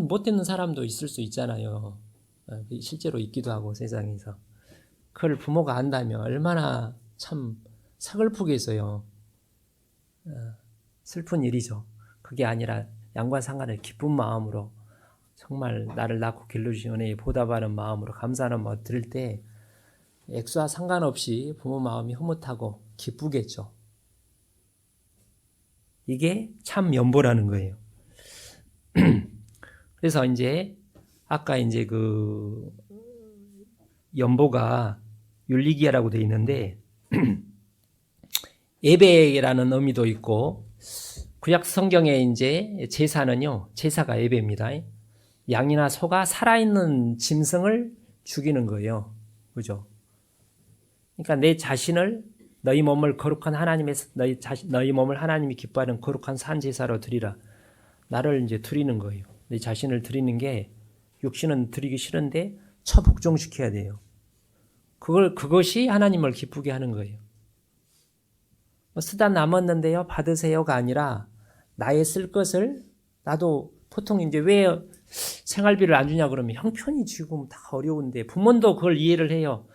못되는 사람도 있을 수 있잖아요. 실제로 있기도 하고 세상에서. 그걸 부모가 안다면 얼마나 참 서글프겠어요. 슬픈 일이죠. 그게 아니라 양과 상관을 기쁜 마음으로 정말 나를 낳고 길러주신 은혜에 보답하는 마음으로 감사하는 마음 들을 때 액수와 상관없이 부모 마음이 흐뭇하고 기쁘겠죠. 이게 참 연보라는 거예요. 그래서 이제 아까 이제 그 연보가 율리기아라고 되어 있는데 예배라는 의미도 있고 구약 성경에 이제 제사가 예배입니다. 양이나 소가 살아있는 짐승을 죽이는 거예요. 그죠? 그러니까 내 자신을 너희 몸을 거룩한 너희 몸을 하나님이 기뻐하는 거룩한 산 제사로 드리라. 나를 이제 드리는 거예요. 내 자신을 드리는 게 육신은 드리기 싫은데 처복종시켜야 돼요. 그것이 하나님을 기쁘게 하는 거예요. 쓰다 남았는데요, 받으세요가 아니라 나의 쓸 것을 나도 보통 이제 왜 생활비를 안 주냐 그러면 형편이 지금 다 어려운데 부모도 그걸 이해를 해요.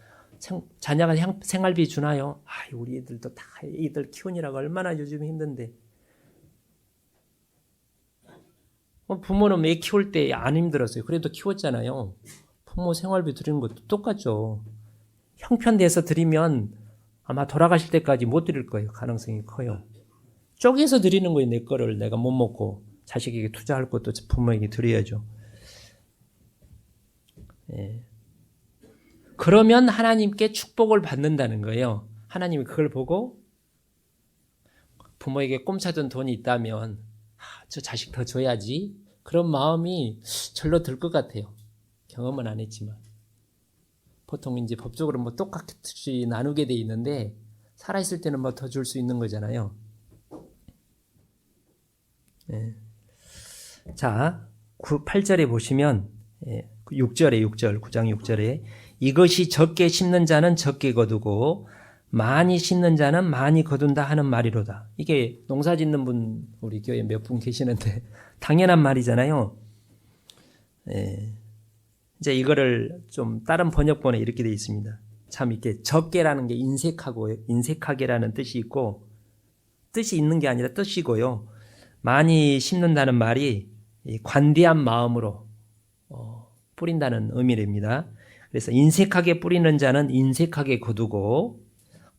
자녀가 생활비 주나요? 우리 애들도 다 애들 키우느라고 얼마나 요즘 힘든데. 부모는 애 키울 때 안 힘들었어요. 그래도 키웠잖아요. 부모 생활비 드리는 것도 똑같죠. 형편돼서 드리면 아마 돌아가실 때까지 못 드릴 거예요. 가능성이 커요. 쪼개서 드리는 거예요. 내 거를 내가 못 먹고 자식에게 투자할 것도 부모에게 드려야죠. 예. 그러면 하나님께 축복을 받는다는 거예요. 하나님이 그걸 보고 부모에게 꼼사던 돈이 있다면 저 자식 더 줘야지. 그런 마음이 절로 들 것 같아요. 경험은 안 했지만. 보통 이제 법적으로 뭐 똑같이 나누게 돼 있는데 살아있을 때는 뭐 더 줄 수 있는 거잖아요. 예. 자, 8절에 보시면 6절에 9장 6절에 이것이 적게 심는 자는 적게 거두고 많이 심는 자는 많이 거둔다 하는 말이로다. 이게 농사 짓는 분 우리 교회에 몇 분 계시는데 당연한 말이잖아요. 예. 이제 이거를 좀 다른 번역본에 이렇게 되어 있습니다. 참 이렇게 적게라는 게 인색하게라는 뜻이 있고 뜻이 있는 게 아니라 뜻이고요. 많이 심는다는 말이 관대한 마음으로 뿌린다는 의미랍니다. 그래서 인색하게 뿌리는 자는 인색하게 거두고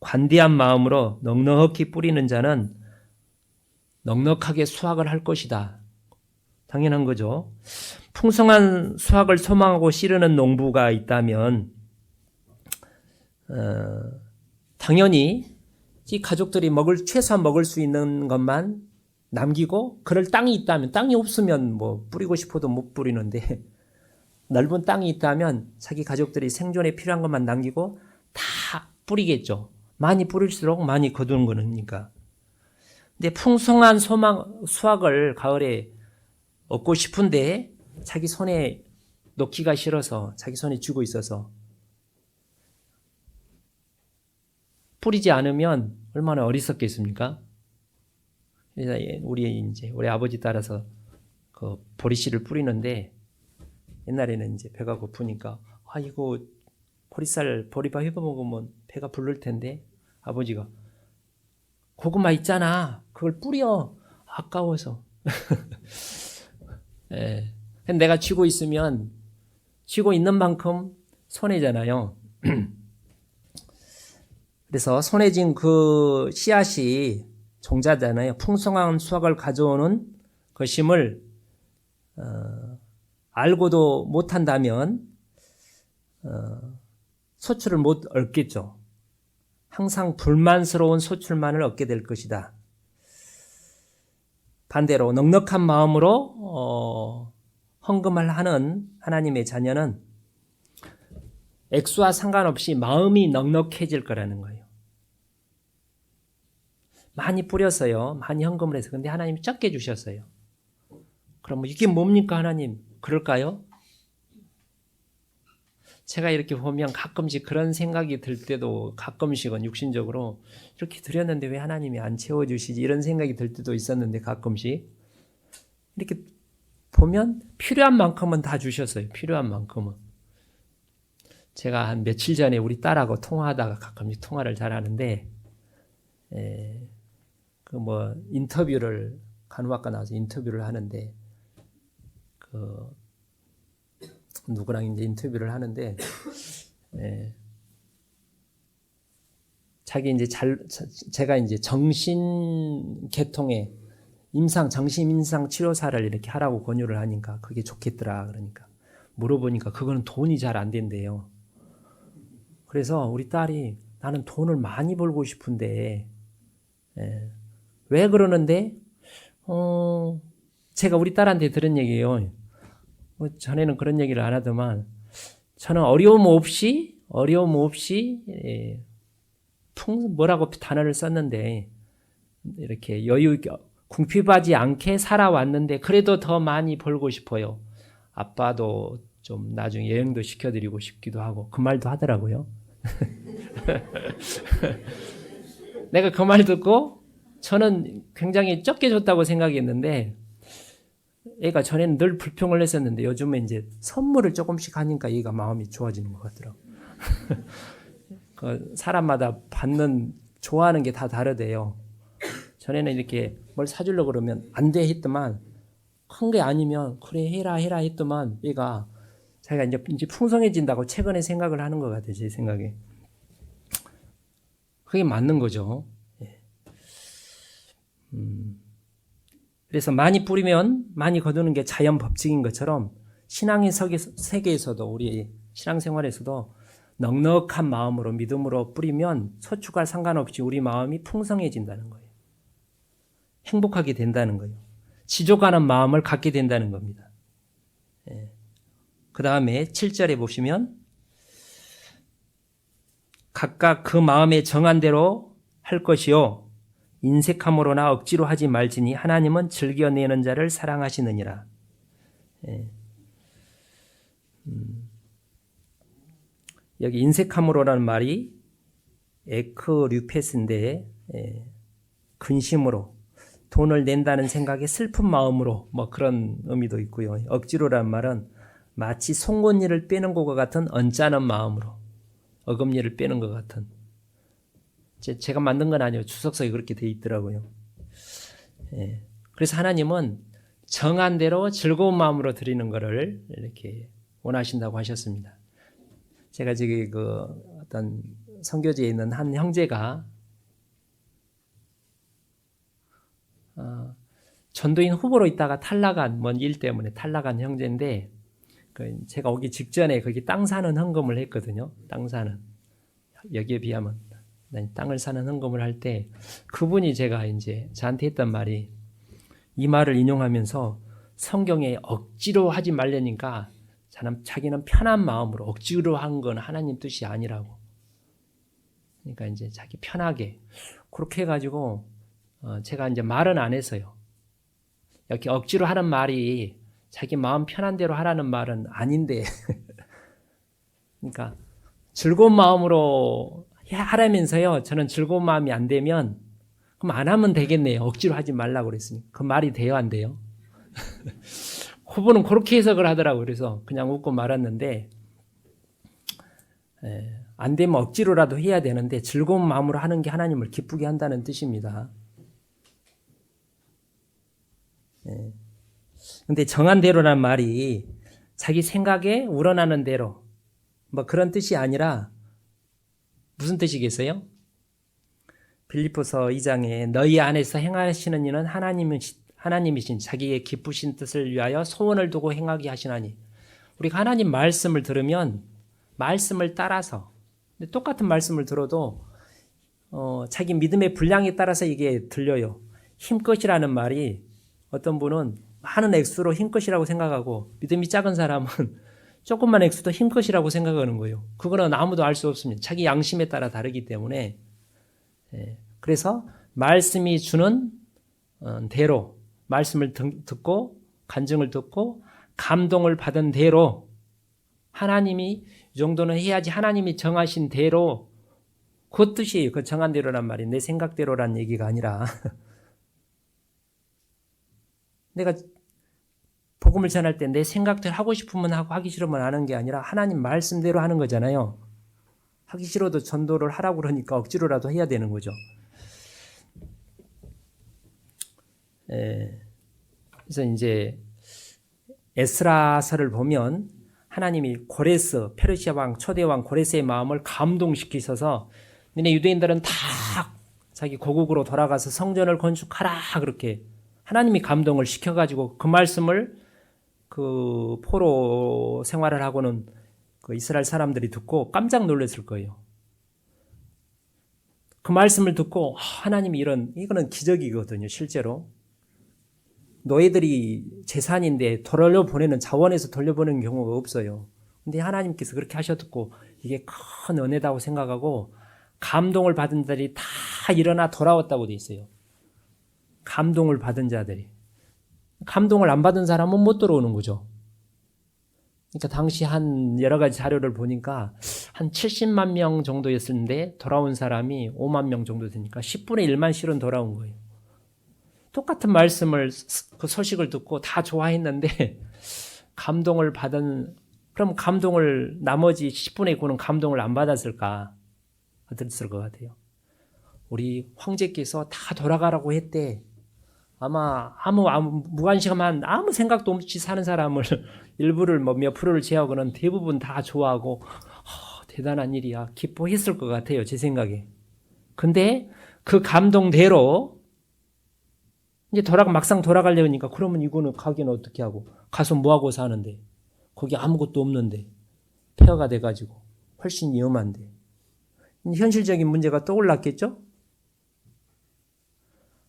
관대한 마음으로 넉넉히 뿌리는 자는 넉넉하게 수확을 할 것이다. 당연한 거죠. 풍성한 수확을 소망하고 씨르는 농부가 있다면 당연히 이 가족들이 최소한 먹을 수 있는 것만 남기고 그럴 땅이 있다면, 땅이 없으면 뭐 뿌리고 싶어도 못 뿌리는데 넓은 땅이 있다면 자기 가족들이 생존에 필요한 것만 남기고 다 뿌리겠죠. 많이 뿌릴수록 많이 거두는 거니까. 근데 풍성한 수확을 가을에 얻고 싶은데 자기 손에 놓기가 싫어서 자기 손에 쥐고 있어서 뿌리지 않으면 얼마나 어리석겠습니까? 그래서 우리 아버지 따라서 그 보리씨를 뿌리는데 옛날에는 이제 배가 고프니까 이거 보리밥 해서 먹으면 배가 부를 텐데 아버지가 고구마 있잖아. 그걸 뿌려. 아까워서. 예. 내가 쥐고 있으면 쥐고 있는 만큼 손해잖아요. 그래서 손에 쥔 그 씨앗이 종자잖아요. 풍성한 수확을 가져오는 것임을 알고도 못한다면 소출을 못 얻겠죠. 항상 불만스러운 소출만을 얻게 될 것이다. 반대로 넉넉한 마음으로 헌금을 하는 하나님의 자녀는 액수와 상관없이 마음이 넉넉해질 거라는 거예요. 많이 뿌렸어요. 많이 헌금을 해서. 근데 하나님이 적게 주셨어요. 그럼 이게 뭡니까 하나님? 그럴까요? 제가 이렇게 보면 가끔씩 그런 생각이 들 때도 가끔씩은 육신적으로 이렇게 드렸는데 왜 하나님이 안 채워주시지 이런 생각이 들 때도 있었는데 가끔씩 이렇게 보면 필요한 만큼은 다 주셨어요. 필요한 만큼은. 제가 한 며칠 전에 우리 딸하고 통화하다가 가끔씩 통화를 잘 하는데 인터뷰를 간호학과 나와서 인터뷰를 하는데 누구랑 이제 인터뷰를 하는데 제가 이제 정신계통에 정신임상 치료사를 이렇게 하라고 권유를 하니까 그게 좋겠더라. 그러니까 물어보니까 그거는 돈이 잘 안 된대요. 그래서 우리 딸이 나는 돈을 많이 벌고 싶은데 왜 그러는데 제가 우리 딸한테 들은 얘기예요. 전에는 그런 얘기를 안 하더만 저는 어려움 없이 뭐라고 단어를 썼는데 이렇게 여유 있게 궁핍하지 않게 살아왔는데 그래도 더 많이 벌고 싶어요. 아빠도 좀 나중에 여행도 시켜드리고 싶기도 하고 그 말도 하더라고요. 내가 그 말 듣고 저는 굉장히 적게 줬다고 생각했는데 얘가 전에는 늘 불평을 했었는데 요즘에 이제 선물을 조금씩 하니까 얘가 마음이 좋아지는 것 같더라고요. 그 사람마다 좋아하는 게 다 다르대요. 전에는 이렇게 뭘 사주려고 그러면 안 돼 했더만 큰 게 아니면 그래 해라 했더만 얘가 자기가 이제 풍성해진다고 최근에 생각을 하는 것 같아요. 제 생각에. 그게 맞는 거죠. 그래서 많이 뿌리면 많이 거두는 게 자연 법칙인 것처럼 신앙의 세계에서도 우리 신앙생활에서도 넉넉한 마음으로 믿음으로 뿌리면 소축과 상관없이 우리 마음이 풍성해진다는 거예요. 행복하게 된다는 거예요. 지족하는 마음을 갖게 된다는 겁니다. 그 다음에 7절에 보시면 각각 그 마음에 정한 대로 할 것이요 인색함으로나 억지로 하지 말지니 하나님은 즐겨내는 자를 사랑하시느니라. 여기 인색함으로라는 말이 에크류페스인데 근심으로 돈을 낸다는 생각에 슬픈 마음으로 뭐 그런 의미도 있고요. 억지로라는 말은 마치 송곳니를 빼는 것과 같은 언짢은 마음으로 어금니를 빼는 것 같은. 제가 만든 건 아니에요. 주석서에 그렇게 돼 있더라고요. 그래서 하나님은 정한 대로 즐거운 마음으로 드리는 것을 이렇게 원하신다고 하셨습니다. 제가 저기 그 어떤 선교지에 있는 한 형제가 전도인 후보로 있다가 탈락한 뭔 일 때문에 탈락한 형제인데 제가 오기 직전에 거기 땅 사는 헌금을 했거든요. 땅 사는 여기에 비하면 땅을 사는 헌금을 할 때 그분이 제가 이제 저한테 했던 말이 이 말을 인용하면서 성경에 억지로 하지 말라니까 자기는 편한 마음으로 억지로 한 건 하나님 뜻이 아니라고. 그러니까 이제 자기 편하게 그렇게 해가지고 제가 이제 말은 안 했어요. 이렇게 억지로 하는 말이 자기 마음 편한 대로 하라는 말은 아닌데 그러니까 즐거운 마음으로 하라면서요. 저는 즐거운 마음이 안 되면 그럼 안 하면 되겠네요. 억지로 하지 말라고 그랬으니 그 말이 돼요, 안 돼요? 후보는 그렇게 해석을 하더라고요. 그래서 그냥 웃고 말았는데 안 되면 억지로라도 해야 되는데 즐거운 마음으로 하는 게 하나님을 기쁘게 한다는 뜻입니다. 근데 정한 대로란 말이 자기 생각에 우러나는 대로 뭐 그런 뜻이 아니라 무슨 뜻이겠어요? 빌립보서 2장에 너희 안에서 행하시는 일은 하나님이신 자기의 기쁘신 뜻을 위하여 소원을 두고 행하게 하시나니 우리가 하나님 말씀을 들으면 말씀을 따라서 똑같은 말씀을 들어도 자기 믿음의 분량에 따라서 이게 들려요. 힘껏이라는 말이 어떤 분은 많은 액수로 힘껏이라고 생각하고 믿음이 작은 사람은 조금만 액수도 힘껏이라고 생각하는 거예요. 그거는 아무도 알 수 없습니다. 자기 양심에 따라 다르기 때문에 그래서 말씀이 주는 대로 말씀을 듣고 간증을 듣고 감동을 받은 대로 하나님이 이 정도는 해야지 하나님이 정하신 대로 그 뜻이에요. 그 정한 대로란 말이 내 생각대로란 얘기가 아니라 내가 복음을 전할 때 내 생각대로 하고 싶으면 하고 하기 싫으면 안 하는 게 아니라 하나님 말씀대로 하는 거잖아요. 하기 싫어도 전도를 하라고 그러니까 억지로라도 해야 되는 거죠. 그래서 이제 에스라서를 보면 하나님이 고레스, 페르시아 왕, 초대 왕 고레스의 마음을 감동시키셔서 너네 유대인들은 다 자기 고국으로 돌아가서 성전을 건축하라 그렇게 하나님이 감동을 시켜가지고 그 말씀을 그 포로 생활을 하고는 그 이스라엘 사람들이 듣고 깜짝 놀랐을 거예요. 그 말씀을 듣고 하나님이 이거는 기적이거든요. 실제로 노예들이 재산인데 돌려보내는 자원에서 돌려보내는 경우가 없어요. 근데 하나님께서 그렇게 하셨고 이게 큰 은혜다고 생각하고 감동을 받은 자들이 다 일어나 돌아왔다고 돼 있어요. 감동을 받은 자들이. 감동을 안 받은 사람은 못 들어오는 거죠. 그러니까 당시 한 여러 가지 자료를 보니까 한 70만 명 정도였는데 돌아온 사람이 5만 명 정도 되니까 10분의 1만 실은 돌아온 거예요. 똑같은 말씀을 그 소식을 듣고 다 좋아했는데 감동을 받은 그럼 감동을 나머지 10분의 9는 감동을 안 받았을까? 받았을 것 같아요. 우리 황제께서 다 돌아가라고 했대. 아마 아무 무관심한 아무 생각도 없이 사는 사람을 일부를 뭐 몇 프로를 제하고는 대부분 다 좋아하고 대단한 일이야 기뻐했을 것 같아요. 제 생각에. 근데 그 감동대로 이제 막상 돌아가려니까 그러면 이거는 가기는 어떻게 하고 가서 뭐하고 사는데 거기 아무것도 없는데 폐허가 돼가지고 훨씬 위험한데 현실적인 문제가 떠올랐겠죠?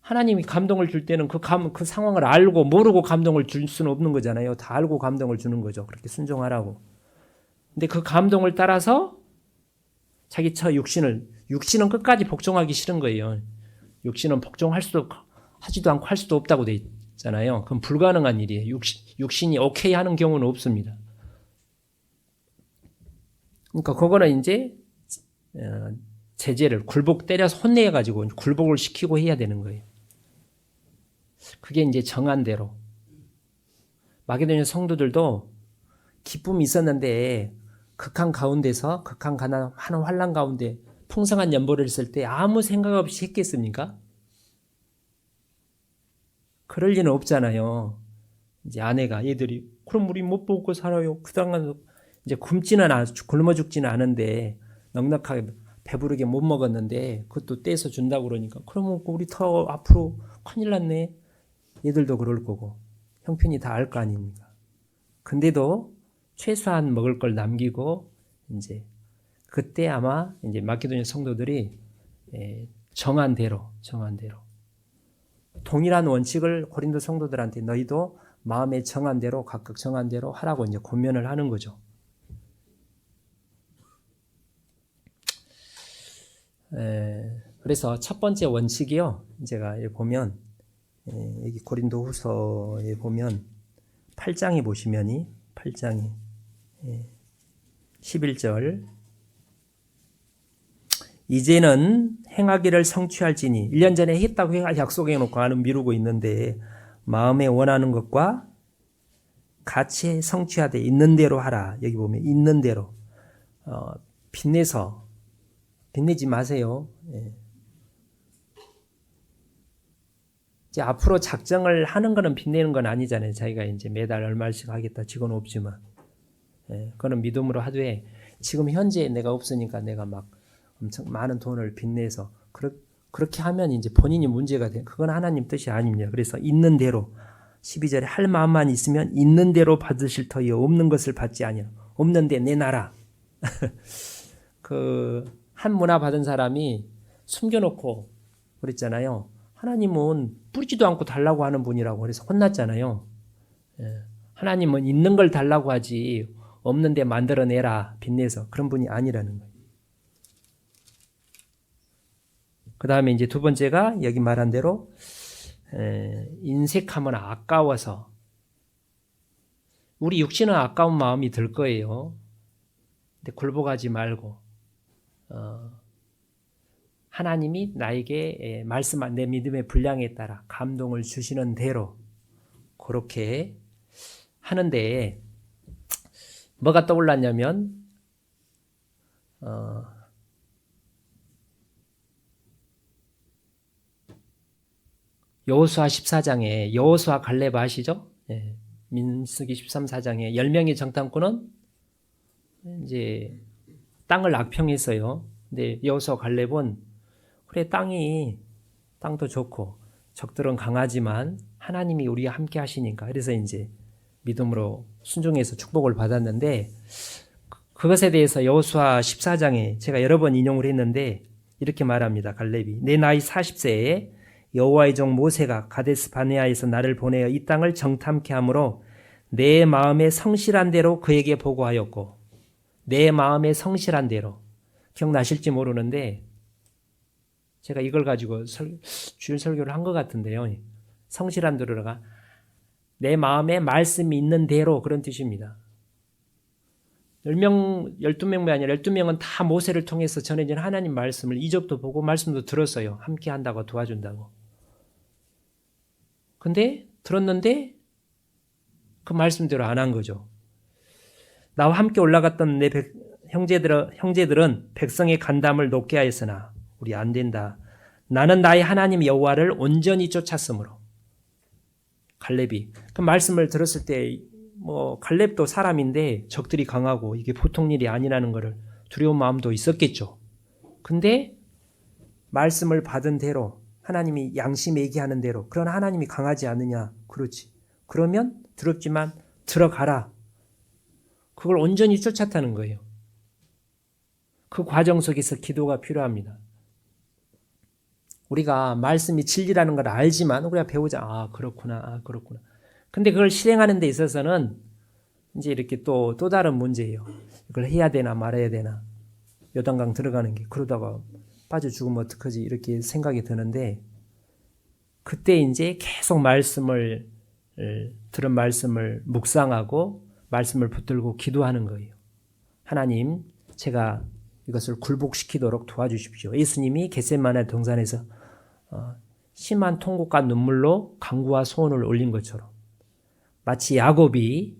하나님이 감동을 줄 때는 그 상황을 알고 모르고 감동을 줄 수는 없는 거잖아요. 다 알고 감동을 주는 거죠. 그렇게 순종하라고. 근데 그 감동을 따라서 자기 육신은 끝까지 복종하기 싫은 거예요. 육신은 하지도 않고 할 수도 없다고 돼 있잖아요. 그건 불가능한 일이에요. 육신이 오케이 하는 경우는 없습니다. 그러니까 그거는 이제 제재를 굴복 때려서 혼내가지고 굴복을 시키고 해야 되는 거예요. 그게 이제 정한 대로. 마게도냐 성도들도 기쁨이 있었는데 극한 가운데서 극한 가난 많은 환난 가운데 풍성한 연보를 했을 때 아무 생각 없이 했겠습니까? 그럴 리는 없잖아요. 이제 아내가 얘들이 그럼 우리 못 먹고 살아요. 그동안 이제 굶어 죽지는 않은데 넉넉하게 배부르게 못 먹었는데 그것도 떼서 준다고 그러니까 그러면 우리 더 앞으로 큰일 났네. 얘들도 그럴 거고 형편이 다 알 거 아닙니까? 근데도 최소한 먹을 걸 남기고 이제 그때 아마 이제 마케도냐 성도들이 정한 대로 동일한 원칙을 고린도 성도들한테 너희도 마음에 정한 대로 각각 정한 대로 하라고 이제 권면을 하는 거죠. 그래서 첫 번째 원칙이요. 제가 여기 보면 여기 고린도 후서에 보면 8장에 보시면이 8장이 11절 이제는 행하기를 성취할지니 1년 전에 했다고 약속해 놓고 나는 미루고 있는데 마음에 원하는 것과 같이 성취하되 있는 대로 하라. 여기 보면 있는 대로 빛내지 마세요. 이제 앞으로 작정을 하는 거는 빛내는 건 아니잖아요. 자기가 이제 매달 얼마씩 하겠다 직원 없지만 그거는 믿음으로 하되 지금 현재 내가 없으니까 내가 막 엄청 많은 돈을 빚내서 그렇게 하면 이제 본인이 문제가 돼. 그건 하나님 뜻이 아닙니다. 그래서 있는 대로 12절에 할 마음만 있으면 있는 대로 받으실 터이요 없는 것을 받지 아니라 없는데 내놔라. 한 문화 받은 사람이 숨겨놓고 그랬잖아요. 하나님은 뿌리지도 않고 달라고 하는 분이라고 그래서 혼났잖아요. 하나님은 있는 걸 달라고 하지 없는데 만들어내라 빚내서 그런 분이 아니라는 거예요. 그 다음에 이제 두 번째가 여기 말한 대로 인색하면 아까워서 우리 육신은 아까운 마음이 들 거예요. 근데 굴복하지 말고 하나님이 나에게 말씀한 내 믿음의 분량에 따라 감동을 주시는 대로 그렇게 하는데 뭐가 떠올랐냐면 여호수아 14장에 여호수아 갈렙 아시죠? 민수기 13, 4장에 10명의 정탐꾼은 이제 땅을 악평했어요. 근데 여호수아 갈렙은 그래 땅도 좋고 적들은 강하지만 하나님이 우리와 함께 하시니까 그래서 이제 믿음으로 순종해서 축복을 받았는데 그것에 대해서 여호수아 14장에 제가 여러 번 인용을 했는데 이렇게 말합니다. 갈렙이 내 나이 40세에 여호와의 종 모세가 가데스 바네아에서 나를 보내어 이 땅을 정탐케 함으로 내 마음에 성실한 대로 그에게 보고하였고 내 마음에 성실한 대로 기억나실지 모르는데 제가 이걸 가지고 주일 설교를 한 것 같은데요. 성실한 대로가 내 마음에 말씀이 있는 대로 그런 뜻입니다. 12명이 아니라 12명은 다 모세를 통해서 전해진 하나님 말씀을 이적도 보고 말씀도 들었어요. 함께 한다고 도와준다고. 근데 들었는데 그 말씀대로 안 한 거죠. 나와 함께 올라갔던 내 형제들은 백성의 간담을 높게 하였으나 우리 안 된다. 나는 나의 하나님 여호와를 온전히 쫓았으므로. 갈렙이 그 말씀을 들었을 때 갈렙도 사람인데 적들이 강하고 이게 보통 일이 아니라는 것을 두려운 마음도 있었겠죠. 근데 말씀을 받은 대로 하나님이 양심 얘기하는 대로 그러나 하나님이 강하지 않느냐? 그렇지. 그러면 두렵지만 들어가라. 그걸 온전히 쫓았다는 거예요. 그 과정 속에서 기도가 필요합니다. 우리가 말씀이 진리라는 걸 알지만 우리가 배우자. 아, 그렇구나. 아, 그렇구나. 근데 그걸 실행하는 데 있어서는 이제 이렇게 또 다른 문제예요. 이걸 해야 되나 말아야 되나. 요단강 들어가는 게 그러다가 빠져 죽으면 어떡하지 이렇게 생각이 드는데 그때 이제 계속 들은 말씀을 묵상하고 말씀을 붙들고 기도하는 거예요. 하나님, 제가 이것을 굴복시키도록 도와주십시오. 예수님이 겟세마네 동산에서 심한 통곡과 눈물로 간구와 소원을 올린 것처럼 마치 야곱이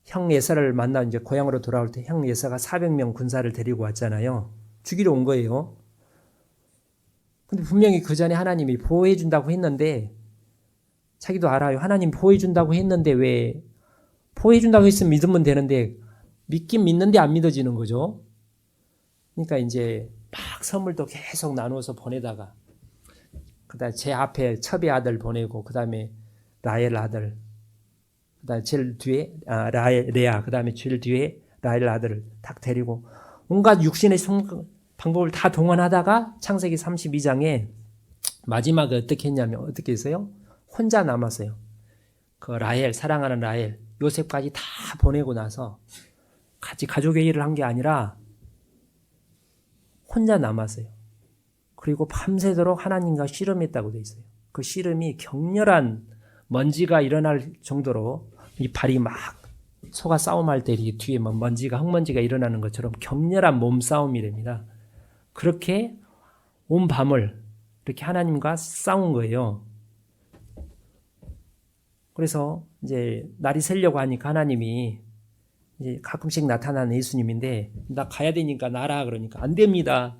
형 예사를 만나 이제 고향으로 돌아올 때 형 예사가 400명 군사를 데리고 왔잖아요. 죽이러 온 거예요. 근데 분명히 그 전에 하나님이 보호해 준다고 했는데 자기도 알아요. 하나님 보호해 준다고 했는데 왜 보호해 준다고 했으면 믿으면 되는데 믿긴 믿는데 안 믿어지는 거죠. 그러니까 이제 막 선물도 계속 나누어서 보내다가 그다음에 제 앞에 첩의 아들 보내고 그다음에 라헬 아들 그다음에 제일 뒤에 레아 그다음에 제일 뒤에 라헬 아들을 딱 데리고 온갖 육신의 방법을 다 동원하다가 창세기 32장에 마지막에 어떻게 했냐면 어떻게 했어요? 혼자 남았어요. 그 라헬 사랑하는 라헬 요셉까지 다 보내고 나서 같이 가족의 일을 한 게 아니라 혼자 남았어요. 그리고 밤새도록 하나님과 씨름했다고 돼 있어요. 그 씨름이 격렬한 먼지가 일어날 정도로 이 발이 막 소가 싸움할 때 뒤에 먼지가 흙먼지가 일어나는 것처럼 격렬한 몸싸움이랍니다. 그렇게 온 밤을 이렇게 하나님과 싸운 거예요. 그래서 이제 날이 새려고 하니까 하나님이 이제 가끔씩 나타나는 예수님인데 나 가야 되니까 나라 그러니까 안 됩니다.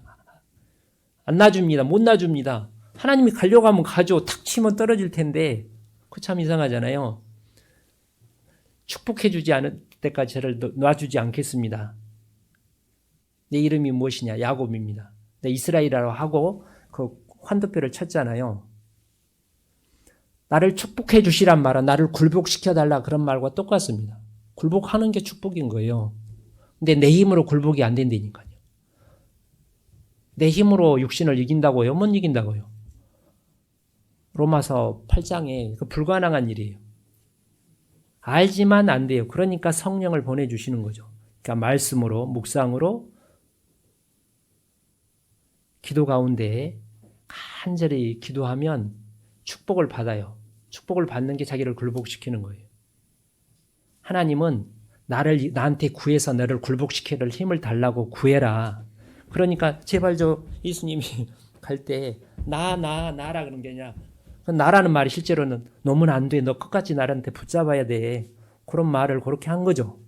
안 놔줍니다. 못 놔줍니다. 하나님이 가려고 하면 가죠. 탁 치면 떨어질 텐데 그 참 이상하잖아요. 축복해 주지 않을 때까지 저를 놔주지 않겠습니다. 내 이름이 무엇이냐? 야곱입니다. 내 이스라엘이라고 하고 그 환도표를 쳤잖아요. 나를 축복해 주시란 말은 나를 굴복시켜달라 그런 말과 똑같습니다. 굴복하는 게 축복인 거예요. 근데 내 힘으로 굴복이 안 된다니까요. 내 힘으로 육신을 이긴다고요? 못 이긴다고요? 로마서 8장에 그 불가능한 일이에요. 알지만 안 돼요. 그러니까 성령을 보내주시는 거죠. 그러니까 말씀으로 묵상으로 기도 가운데 간절히 기도하면 축복을 받아요. 축복을 받는 게 자기를 굴복시키는 거예요. 하나님은 나한테 구해서 너를 굴복시킬 힘을 달라고 구해라. 그러니까 제발 예수님이 갈 때 나라 그런 게 아니라 나라는 말이 실제로는 너무는 안 돼. 너 끝까지 나한테 붙잡아야 돼. 그런 말을 그렇게 한 거죠.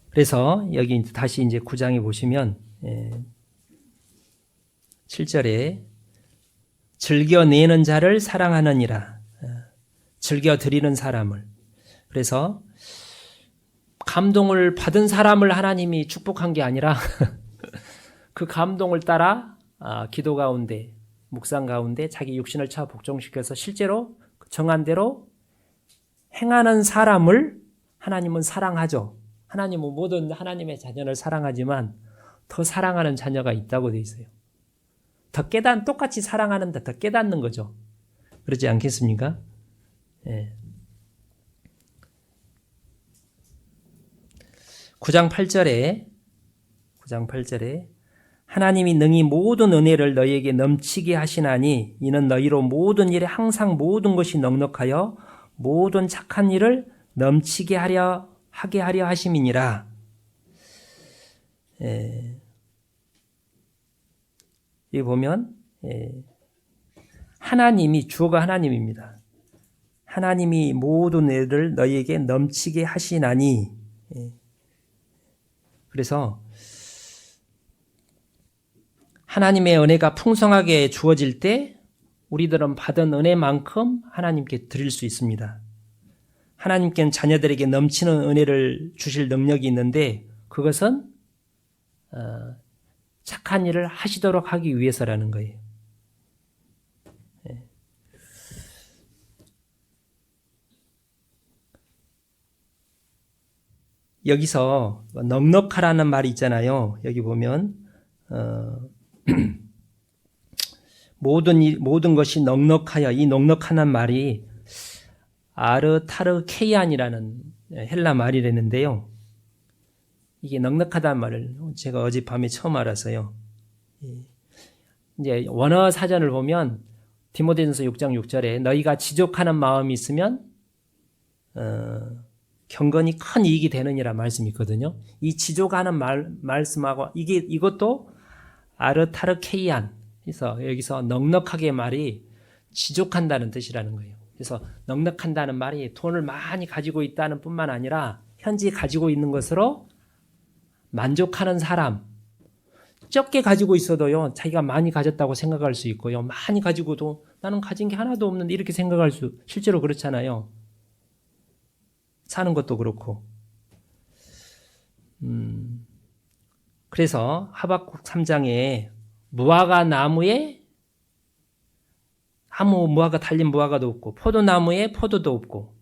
그래서 여기 다시 이제 9장에 보시면 7절에 즐겨내는 자를 사랑하느니라. 즐겨드리는 사람을. 그래서 감동을 받은 사람을 하나님이 축복한 게 아니라 그 감동을 따라 기도 가운데 묵상 가운데 자기 육신을 차 복종시켜서 실제로 정한 대로 행하는 사람을 하나님은 사랑하죠. 하나님은 모든 하나님의 자녀를 사랑하지만 더 사랑하는 자녀가 있다고 돼 있어요. 똑같이 사랑하는데 더 깨닫는 거죠. 그렇지 않겠습니까? 예. 9장 8절에 하나님이 능히 모든 은혜를 너희에게 넘치게 하시나니 이는 너희로 모든 일에 항상 모든 것이 넉넉하여 모든 착한 일을 넘치게 하게 하려 하심이니라. 여기 보면 하나님이 주어가 하나님입니다. 하나님이 모든 일을 너희에게 넘치게 하시나니. 그래서 하나님의 은혜가 풍성하게 주어질 때 우리들은 받은 은혜만큼 하나님께 드릴 수 있습니다. 하나님께는 자녀들에게 넘치는 은혜를 주실 능력이 있는데 그것은 착한 일을 하시도록 하기 위해서라는 거예요. 여기서 넉넉하라는 말이 있잖아요. 여기 보면 모든 것이 넉넉하여, 이 넉넉하는 말이 아르타르케이안이라는 헬라 말이라는데요. 이게 넉넉하다는 말을 제가 어젯밤에 처음 알았어요. 이제 원어 사전을 보면 디모데전서 6장 6절에 너희가 지족하는 마음이 있으면 경건이 큰 이익이 되느니라 말씀이 있거든요. 이 지족하는 말씀하고 이것도 아르타르케이안, 그래서 여기서 넉넉하게 말이 지족한다는 뜻이라는 거예요. 그래서 넉넉한다는 말이 돈을 많이 가지고 있다는 뿐만 아니라 현재 가지고 있는 것으로 만족하는 사람, 적게 가지고 있어도요 자기가 많이 가졌다고 생각할 수 있고요, 많이 가지고도 나는 가진 게 하나도 없는데 이렇게 생각할 수, 실제로 그렇잖아요. 사는 것도 그렇고. 그래서 하박국 3장에 무화과 나무에 아무 무화과 달린 무화과도 없고, 포도나무에 포도도 없고,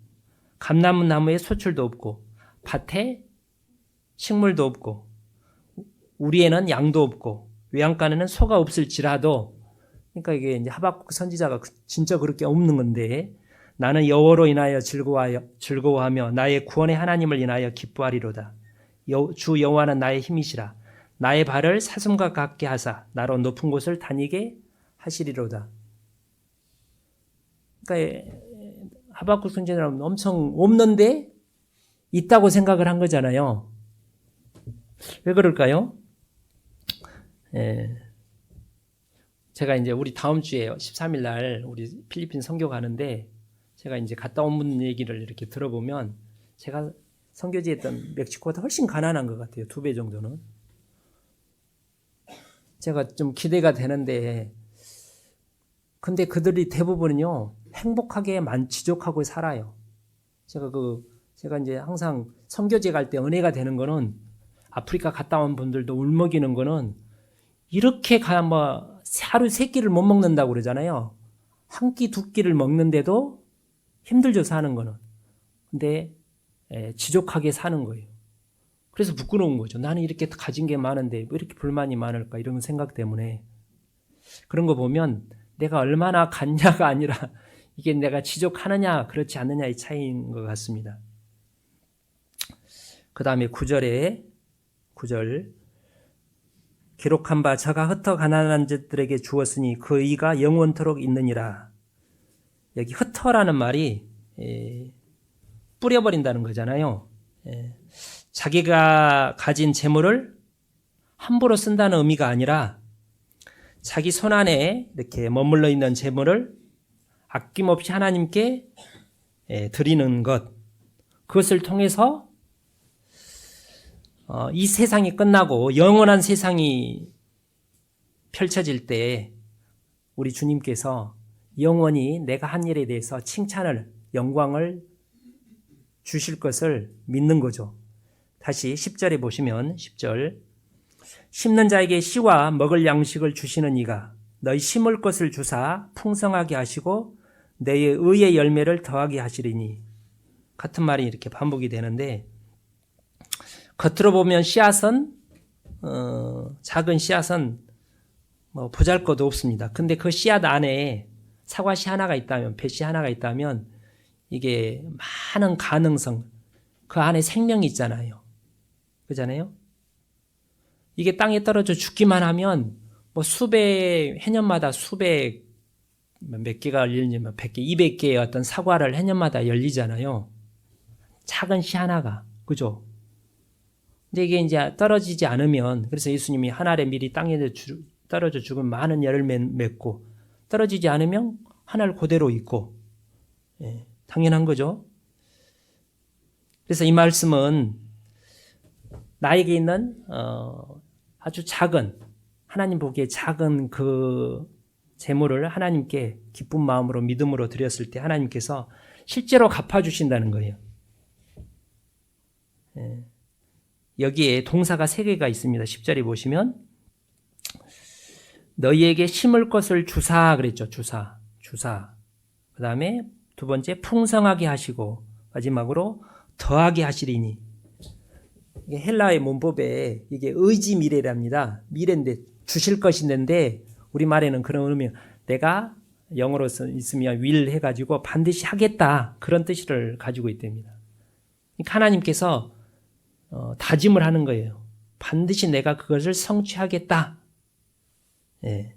감나무 나무에 소출도 없고, 밭에 식물도 없고, 우리에는 양도 없고, 외양간에는 소가 없을지라도, 그러니까 이게 이제 하박국 선지자가 진짜 그렇게 없는 건데, 나는 여호와로 인하여 즐거워하며 나의 구원의 하나님을 인하여 기뻐하리로다. 주 여호와는 나의 힘이시라. 나의 발을 사슴과 같게 하사 나로 높은 곳을 다니게 하시리로다. 그러니까 하박국 선지자는 엄청 없는데 있다고 생각을 한 거잖아요. 왜 그럴까요? 제가 이제 우리 다음 주에 13일 날 우리 필리핀 선교 가는데 제가 이제 갔다 온 분 얘기를 이렇게 들어보면 제가 선교지 했던 멕시코보다 훨씬 가난한 것 같아요. 2배 정도는. 제가 좀 기대가 되는데, 근데 그들이 대부분은요, 행복하게 만지족하고 살아요. 제가 이제 항상 선교지 갈 때 은혜가 되는 거는, 아프리카 갔다 온 분들도 울먹이는 거는, 이렇게 뭐, 하루 3끼를 못 먹는다고 그러잖아요. 한 끼, 2끼를 먹는데도 힘들죠, 사는 거는. 근데, 지족하게 사는 거예요. 그래서 부끄러운 거죠. 나는 이렇게 가진 게 많은데 왜 이렇게 불만이 많을까, 이런 생각 때문에. 그런 거 보면 내가 얼마나 갔냐가 아니라 이게 내가 지족하느냐 그렇지 않느냐의 차이인 것 같습니다. 그 다음에 9절 기록한 바 저가 흩어 가난한 자들에게 주었으니 그 의가 영원토록 있느니라. 여기 흩어라는 말이 뿌려버린다는 거잖아요. 자기가 가진 재물을 함부로 쓴다는 의미가 아니라 자기 손 안에 이렇게 머물러 있는 재물을 아낌없이 하나님께 드리는 것, 그것을 통해서 이 세상이 끝나고 영원한 세상이 펼쳐질 때 우리 주님께서 영원히 내가 한 일에 대해서 칭찬을, 영광을 주실 것을 믿는 거죠. 다시 10절에 보시면 10절, 심는 자에게 씨와 먹을 양식을 주시는 이가 너희 심을 것을 주사 풍성하게 하시고 너의 의의 열매를 더하게 하시리니. 같은 말이 이렇게 반복이 되는데, 겉으로 보면 씨앗은 작은 씨앗은 뭐 보잘것도 없습니다. 근데 그 씨앗 안에 사과씨 하나가 있다면, 배씨 하나가 있다면 이게 많은 가능성, 그 안에 생명이 있잖아요. 그잖아요? 이게 땅에 떨어져 죽기만 하면 뭐 해년마다 수백, 몇 개가 열리지, 100개, 200개의 어떤 사과를 해년마다 열리잖아요. 작은 씨 하나가. 그죠? 근데 이게 이제 떨어지지 않으면, 그래서 예수님이 한 알의 밀이 땅에 떨어져 죽으면 많은 열매 맺고, 떨어지지 않으면 한 알 그대로 있고, 당연한 거죠. 그래서 이 말씀은 나에게 있는 아주 작은, 하나님 보기에 작은 그 재물을 하나님께 기쁜 마음으로 믿음으로 드렸을 때 하나님께서 실제로 갚아주신다는 거예요. 여기에 동사가 3개가 있습니다. 10절에 보시면 너희에게 심을 것을 주사 그랬죠. 주사. 그 다음에 두 번째 풍성하게 하시고 마지막으로 더하게 하시리니. 이게 헬라의 문법에 이게 의지 미래랍니다. 미래인데 주실 것인데 우리말에는 그런 의미, 내가 영어로 있으면 will 해가지고 반드시 하겠다, 그런 뜻을 가지고 있답니다. 하나님께서 다짐을 하는 거예요. 반드시 내가 그것을 성취하겠다. 예.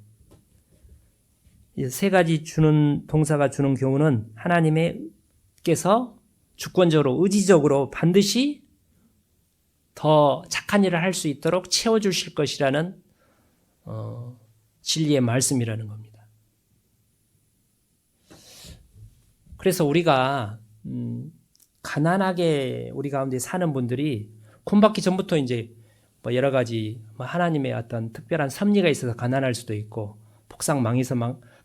이 3가지 주는 동사가 주는 경우는 하나님께서 주권적으로 의지적으로 반드시 더 착한 일을 할 수 있도록 채워주실 것이라는 진리의 말씀이라는 겁니다. 그래서 우리가 가난하게 우리 가운데 사는 분들이 구원받기 전부터 이제 뭐 여러 가지 하나님의 어떤 특별한 섭리가 있어서 가난할 수도 있고, 폭삭 망해서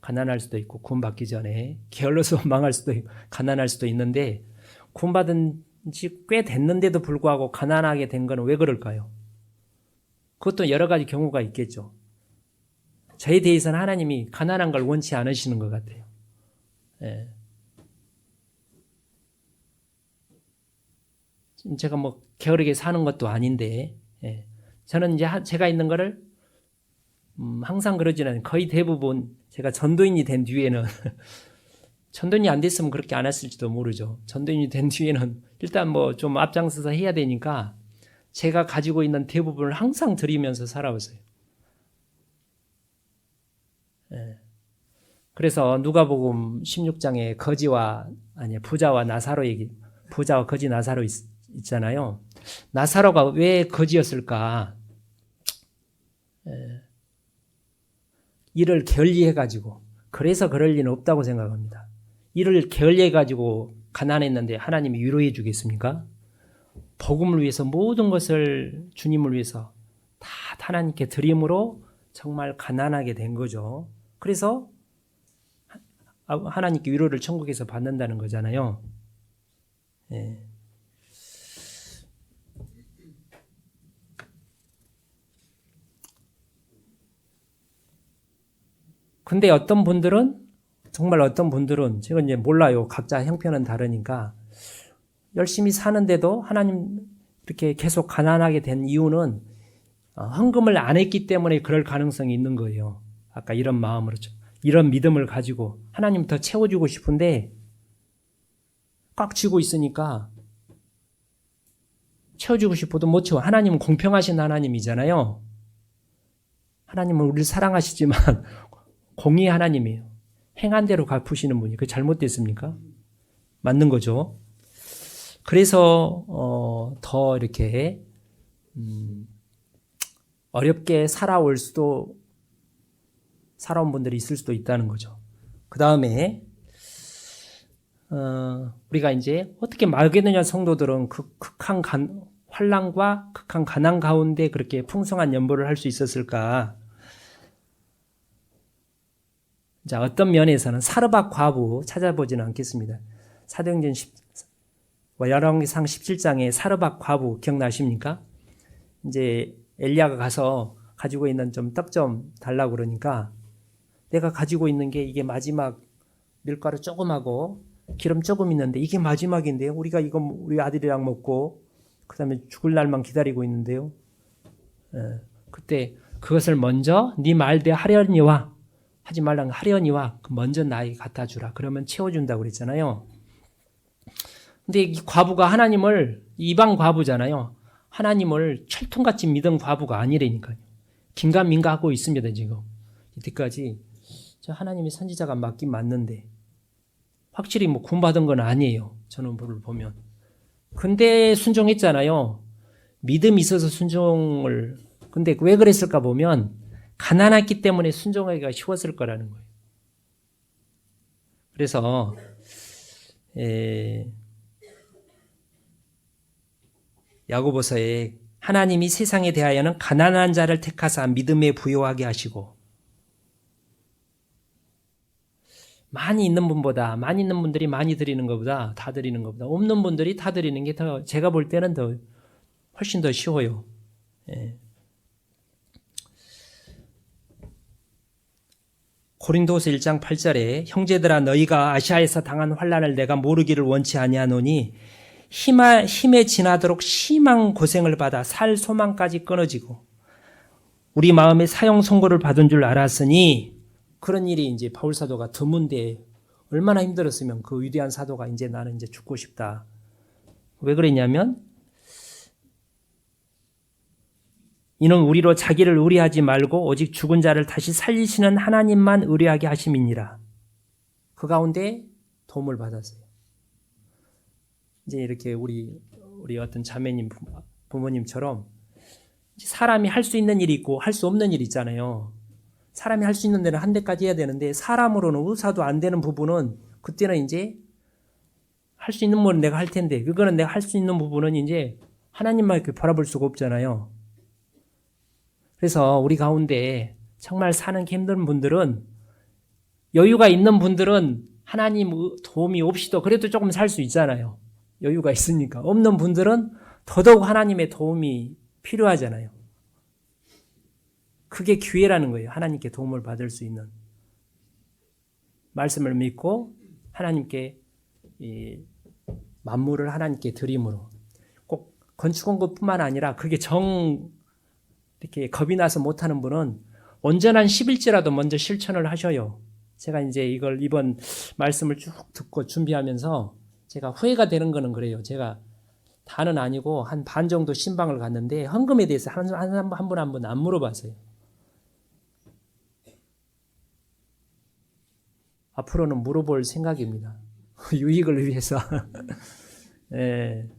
가난할 수도 있고, 구원받기 전에 게을러서 망할 수도 있고, 가난할 수도 있는데, 구원받은 지 꽤 됐는데도 불구하고 가난하게 된 건 왜 그럴까요? 그것도 여러 가지 경우가 있겠죠. 저에 대해서는 하나님이 가난한 걸 원치 않으시는 것 같아요. 예. 제가 뭐 게으르게 사는 것도 아닌데, 예. 저는 이제 제가 있는 거를 항상 그러지는 않아요. 거의 대부분 제가 전도인이 된 뒤에는 전도인이 안 됐으면 그렇게 안 했을지도 모르죠. 전도인이 된 뒤에는 일단 뭐 좀 앞장서서 해야 되니까 제가 가지고 있는 대부분을 항상 드리면서 살아왔어요. 예. 그래서 누가복음 16장에 부자와 나사로 얘기, 부자와 거지 나사로 있잖아요. 나사로가 왜 거지였을까? 일을 게을리해가지고, 그래서 그럴 리는 없다고 생각합니다. 일을 게을리해가지고 가난했는데 하나님이 위로해 주겠습니까? 복음을 위해서 모든 것을 주님을 위해서 다 하나님께 드림으로 정말 가난하게 된 거죠. 그래서 하나님께 위로를 천국에서 받는다는 거잖아요. 예. 근데 어떤 분들은 제가 이제 몰라요. 각자 형편은 다르니까 열심히 사는데도 하나님 이렇게 계속 가난하게 된 이유는 헌금을 안 했기 때문에 그럴 가능성이 있는 거예요. 아까 이런 마음으로, 이런 믿음을 가지고 하나님 더 채워주고 싶은데 꽉 쥐고 있으니까 채워주고 싶어도 못 채워. 하나님은 공평하신 하나님이잖아요. 하나님은 우리를 사랑하시지만 공의 하나님이에요. 행한 대로 갚으시는 분이. 그게 잘못됐습니까? 맞는 거죠. 그래서 더 이렇게 어렵게 살아온 분들이 있을 수도 있다는 거죠. 그 다음에 우리가 이제 어떻게 마게도냐 성도들은 극한 환난과 극한 가난 가운데 그렇게 풍성한 연보를 할 수 있었을까? 자, 어떤 면에서는 사르밧 과부 찾아보지는 않겠습니다. 사도행전 열왕기상 17장에 사르밧 과부 기억나십니까? 이제 엘리야가 가서 가지고 있는 떡 좀 달라고 그러니까 내가 가지고 있는 게 이게 마지막 밀가루 조금하고 기름 조금 있는데 이게 마지막인데요. 우리가 이거 우리 아들이랑 먹고 그다음에 죽을 날만 기다리고 있는데요. 그때 그것을 먼저 네 말대 하려니와 하지 말란 하려니와 먼저 나에게 갖다 주라. 그러면 채워준다고 그랬잖아요. 근데 이 과부가 하나님을, 이방 과부잖아요. 하나님을 철통같이 믿은 과부가 아니라니까요. 긴가민가 하고 있습니다, 지금. 이때까지. 저 하나님이 선지자가 맞긴 맞는데, 확실히 뭐 구원받은 건 아니에요. 저는 불을 보면. 근데 순종했잖아요. 믿음이 있어서 순종을. 근데 왜 그랬을까 보면, 가난했기 때문에 순종하기가 쉬웠을 거라는 거예요. 그래서 야고보서에 하나님이 세상에 대하여는 가난한 자를 택하사 믿음에 부요하게 하시고, 많이 있는 분들이 많이 드리는 것보다, 다 드리는 것보다 없는 분들이 다 드리는 게 더, 제가 볼 때는 더 훨씬 더 쉬워요. 예. 고린도서 1장 8절에 형제들아 너희가 아시아에서 당한 환난을 내가 모르기를 원치 아니하노니 힘에 지나도록 심한 고생을 받아 살 소망까지 끊어지고 우리 마음에 사형 선고를 받은 줄 알았으니 그런 일이 이제 바울 사도가 드문데 얼마나 힘들었으면 그 위대한 사도가 이제 나는 이제 죽고 싶다. 왜 그랬냐면 이는 우리로 자기를 의뢰하지 말고 오직 죽은 자를 다시 살리시는 하나님만 의뢰하게 하심이니라. 그 가운데 도움을 받았어요. 이제 이렇게 우리 어떤 자매님 부모님처럼 사람이 할 수 있는 일이 있고 할 수 없는 일이 있잖아요. 사람이 할 수 있는 데는 한 대까지 해야 되는데 사람으로는 의사도 안 되는 부분은 그때는 이제 할 수 있는 부분은 내가 할 텐데 그거는 내가 할 수 있는 부분은 이제 하나님만 이렇게 바라볼 수가 없잖아요. 그래서 우리 가운데 정말 사는 게 힘든 분들은 여유가 있는 분들은 하나님 도움이 없이도 그래도 조금 살 수 있잖아요. 여유가 있으니까. 없는 분들은 더더욱 하나님의 도움이 필요하잖아요. 그게 기회라는 거예요. 하나님께 도움을 받을 수 있는. 말씀을 믿고 하나님께 이 만물을 하나님께 드림으로. 꼭 건축한 것뿐만 아니라 그게 이렇게 겁이 나서 못하는 분은 온전한 11제라도 먼저 실천을 하셔요. 제가 이제 이번 말씀을 쭉 듣고 준비하면서 제가 후회가 되는 거는 그래요. 제가 다는 아니고 한 반 정도 신방을 갔는데 헌금에 대해서 한 분 안 물어봤어요. 앞으로는 물어볼 생각입니다. 유익을 위해서. 예,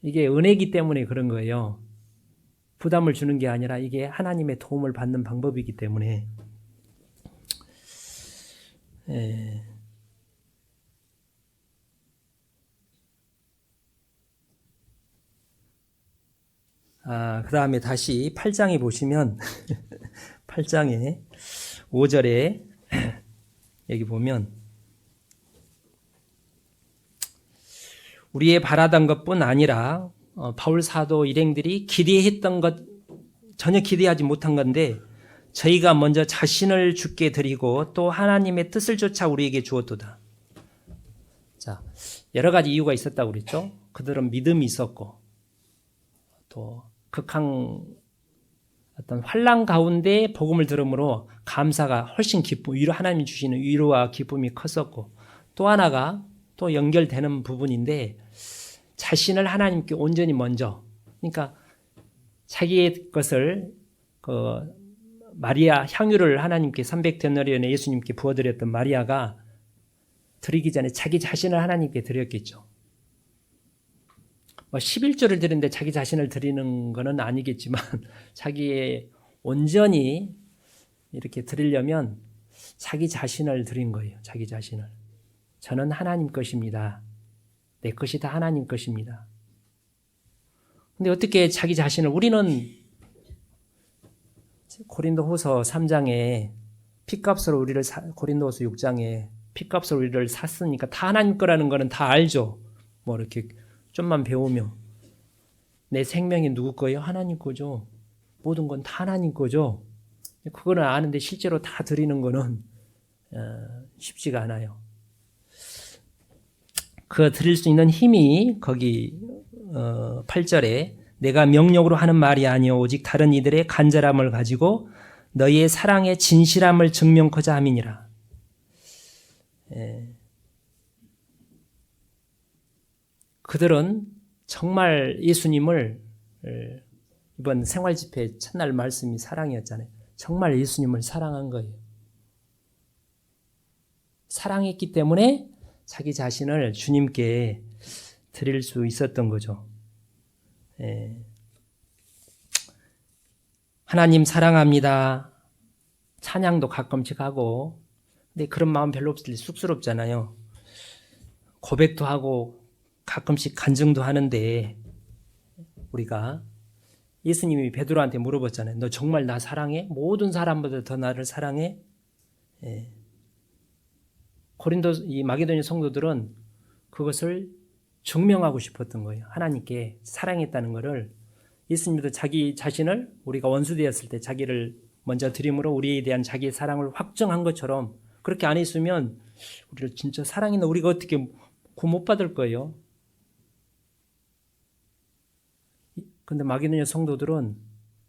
이게 은혜이기 때문에 그런 거예요. 부담을 주는 게 아니라 이게 하나님의 도움을 받는 방법이기 때문에. 예. 그 다음에 다시 8장에 보시면 8장에 5절에 여기 보면 우리의 바라던 것뿐 아니라 바울 사도 일행들이 기대했던 것 전혀 기대하지 못한 건데 저희가 먼저 자신을 주께 드리고 또 하나님의 뜻을 쫓아 우리에게 주었도다. 자, 여러 가지 이유가 있었다고 그랬죠. 그들은 믿음이 있었고 또 극한 어떤 환난 가운데 복음을 들음으로 감사가 훨씬 하나님이 주시는 위로와 기쁨이 컸었고 또 하나가 또 연결되는 부분인데 자신을 하나님께 온전히 먼저 그러니까 자기의 것을 마리아 향유를 하나님께 300데나리온에 예수님께 부어드렸던 마리아가 드리기 전에 자기 자신을 하나님께 드렸겠죠. 11조를 드리는데 자기 자신을 드리는 것은 아니겠지만 자기의 온전히 이렇게 드리려면 자기 자신을 드린 거예요. 자기 자신을. 저는 하나님 것입니다. 내 것이 다 하나님 것입니다. 근데 어떻게 자기 자신을 우리는 고린도후서 3장에 핏값으로 우리를 고린도후서 6장에 핏값으로 우리를 샀으니까 다 하나님 거라는 거는 다 알죠. 뭐 이렇게 좀만 배우면 내 생명이 누구 거예요? 하나님 거죠. 모든 건 다 하나님 거죠. 그거는 아는데 실제로 다 드리는 거는 쉽지가 않아요. 그 드릴 수 있는 힘이 거기 8절에 내가 명령으로 하는 말이 아니요 오직 다른 이들의 간절함을 가지고 너희의 사랑의 진실함을 증명코자 함이니라. 그들은 정말 예수님을 이번 생활집회 첫날 말씀이 사랑이었잖아요. 정말 예수님을 사랑한 거예요. 사랑했기 때문에 자기 자신을 주님께 드릴 수 있었던 거죠. 하나님 사랑합니다. 찬양도 가끔씩 하고 근데 그런 마음 별로 없을 때 쑥스럽잖아요. 고백도 하고 가끔씩 간증도 하는데 우리가 예수님이 베드로한테 물어봤잖아요. 너 정말 나 사랑해? 모든 사람보다 더 나를 사랑해? 이 마게도냐 성도들은 그것을 증명하고 싶었던 거예요. 하나님께 사랑했다는 것을 예수님도 자기 자신을 우리가 원수 되었을 때 자기를 먼저 드림으로 우리에 대한 자기의 사랑을 확정한 것처럼 그렇게 안 했으면 우리를 진짜 사랑했나 우리가 어떻게 구 못 받을 거예요. 근데 마게도냐 성도들은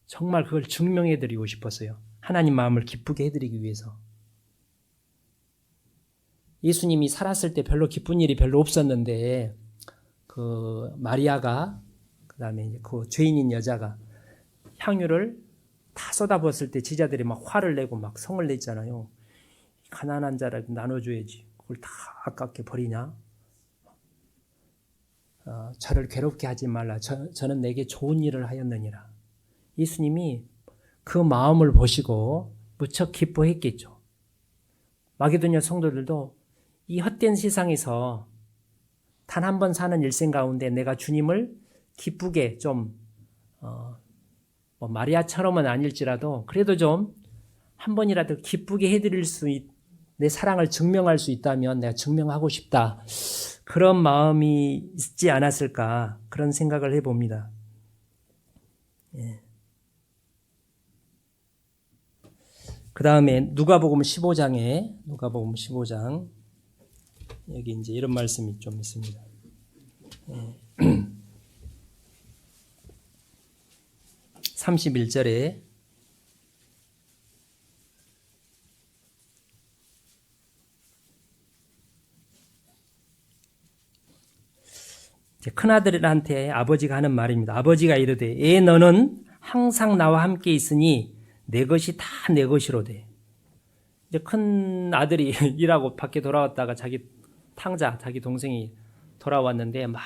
정말 그걸 증명해드리고 싶었어요. 하나님 마음을 기쁘게 해드리기 위해서. 예수님이 살았을 때 별로 기쁜 일이 별로 없었는데 그 마리아가 그다음에 이제 그 죄인인 여자가 향유를 다 쏟아부었을 때 제자들이 막 화를 내고 막 성을 냈잖아요. 가난한 자라도 나눠줘야지. 그걸 다 아깝게 버리냐? 저를 괴롭게 하지 말라. 저는 내게 좋은 일을 하였느니라. 예수님이 그 마음을 보시고 무척 기뻐했겠죠. 마게도냐 성도들도 이 헛된 세상에서 단 한 번 사는 일생 가운데 내가 주님을 기쁘게 좀 뭐 마리아처럼은 아닐지라도 그래도 좀 한 번이라도 기쁘게 해드릴 내 사랑을 증명할 수 있다면 내가 증명하고 싶다. 그런 마음이 있지 않았을까 그런 생각을 해봅니다. 예. 그 다음에 누가복음 15장 여기 이제 이런 말씀이 좀 있습니다. 31절에 큰아들한테 아버지가 하는 말입니다. 아버지가 이르되 애 너는 항상 나와 함께 있으니 내 것이 다 내 것이로되. 이제 큰 아들이 일하고 밖에 돌아왔다가 자기 동생이 돌아왔는데 막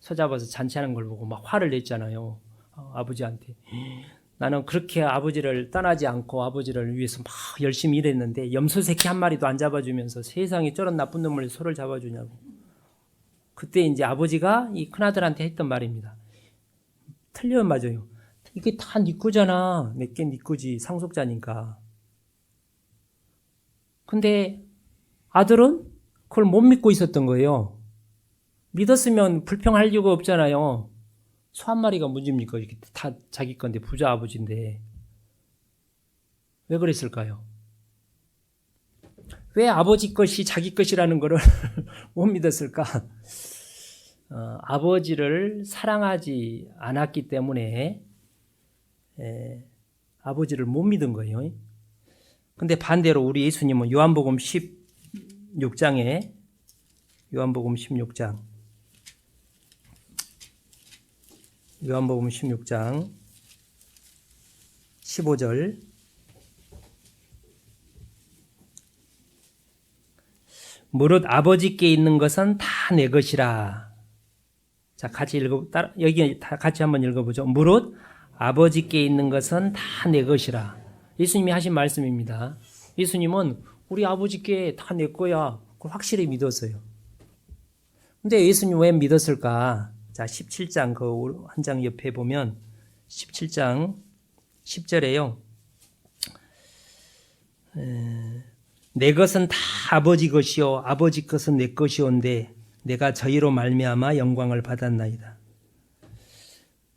손잡아서 잔치하는 걸 보고 막 화를 냈잖아요. 아버지한테. 나는 그렇게 아버지를 떠나지 않고 아버지를 위해서 막 열심히 일했는데 염소 새끼 한 마리도 안 잡아주면서 세상에 저런 나쁜 놈을 소를 잡아주냐고. 그때 이제 아버지가 이 큰아들한테 했던 말입니다. 틀려요, 맞아요. 이게 다 네 거잖아. 내게 네 거지. 상속자니까. 근데 아들은 그걸 못 믿고 있었던 거예요. 믿었으면 불평할 이유가 없잖아요. 소 한 마리가 문제입니까? 이게 다 자기 건데 부자 아버지인데. 왜 그랬을까요? 왜 아버지 것이 자기 것이라는 거를 못 믿었을까? 아버지를 사랑하지 않았기 때문에 아버지를 못 믿은 거예요. 근데 반대로 우리 예수님은 요한복음 16장 15절 무릇 아버지께 있는 것은 다 내 것이라. 자, 여기 같이 한번 읽어보죠. 무릇 아버지께 있는 것은 다 내 것이라. 예수님이 하신 말씀입니다. 예수님은 우리 아버지께 다 내 거야. 그걸 확실히 믿었어요. 근데 예수님 왜 믿었을까? 자, 17장 그 한 장 옆에 보면 17장 10절에요. 내 것은 다 아버지 것이요 아버지 것은 내 것이온데 내가 저희로 말미암아 영광을 받았나이다.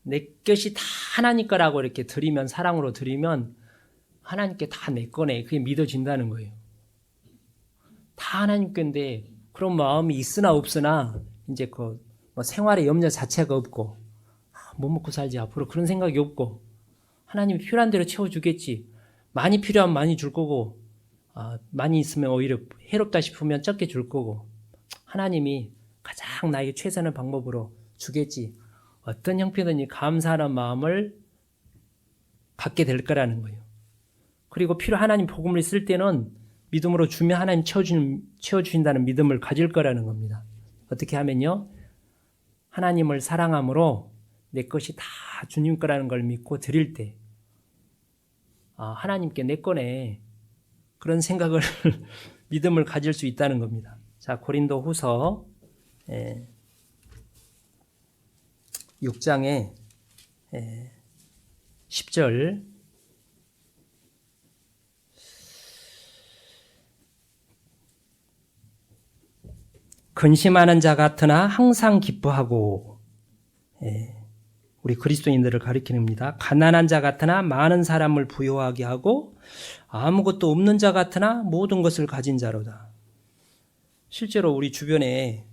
내 것이 다 하나님 거라고 이렇게 드리면 사랑으로 드리면 하나님께 다 내 거네. 그게 믿어진다는 거예요. 다 하나님 건데 그런 마음이 있으나 없으나 이제 그 뭐 생활에 염려 자체가 없고 못 먹고 살지 앞으로 그런 생각이 없고 하나님이 필요한 대로 채워주겠지. 많이 필요하면 많이 줄 거고 많이 있으면 오히려 해롭다 싶으면 적게 줄 거고 하나님이 가장 나에게 최선의 방법으로 주겠지. 어떤 형편이든지 감사하는 마음을 갖게 될 거라는 거예요. 그리고 하나님 복음을 쓸 때는 믿음으로 주면 하나님 채워주신다는 믿음을 가질 거라는 겁니다. 어떻게 하면요. 하나님을 사랑함으로 내 것이 다 주님 거라는 걸 믿고 드릴 때 하나님께 내 거네. 그런 생각을 믿음을 가질 수 있다는 겁니다. 자, 고린도 후서 6장에 10절 근심하는 자 같으나 항상 기뻐하고 우리 그리스도인들을 가리킵니다. 가난한 자 같으나 많은 사람을 부요하게 하고 아무것도 없는 자 같으나 모든 것을 가진 자로다. 실제로 우리 주변에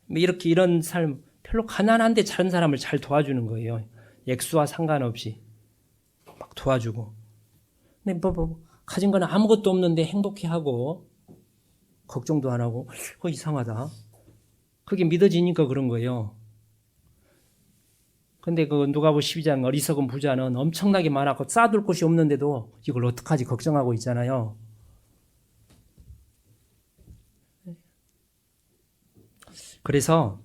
이렇게 이런 삶, 별로 가난한데 다른 사람을 잘 도와주는 거예요. 액수와 상관없이 막 도와주고. 근데 가진 거는 아무것도 없는데 행복해하고 걱정도 안 하고 그거 이상하다. 그게 믿어지니까 그런 거예요. 근데 그 누가복음 12장 어리석은 부자는 엄청나게 많았고 쌓아둘 곳이 없는데도 이걸 어떡하지 걱정하고 있잖아요. 그래서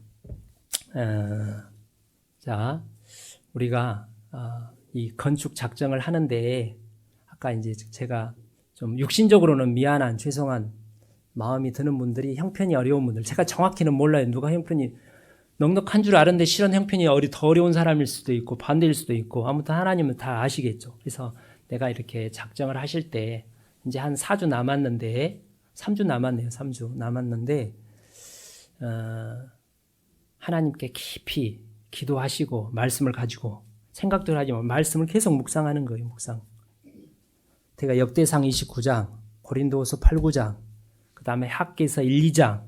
자 우리가 이 건축 작정을 하는데 아까 이제 제가 좀 육신적으로는 미안한 죄송한 마음이 드는 분들이 형편이 어려운 분들, 제가 정확히는 몰라요. 누가 형편이 넉넉한 줄 아는데 실은 형편이 더 어려운 사람일 수도 있고 반대일 수도 있고 아무튼 하나님은 다 아시겠죠. 그래서 내가 이렇게 작정을 하실 때 이제 한 4주 남았는데 3주 남았네요. 3주 남았는데 하나님께 깊이 기도하시고 말씀을 가지고 생각도 하지만 말씀을 계속 묵상하는 거예요. 묵상. 제가 역대상 29장, 고린도후서 8, 9장, 그 다음에 학개서 1, 2장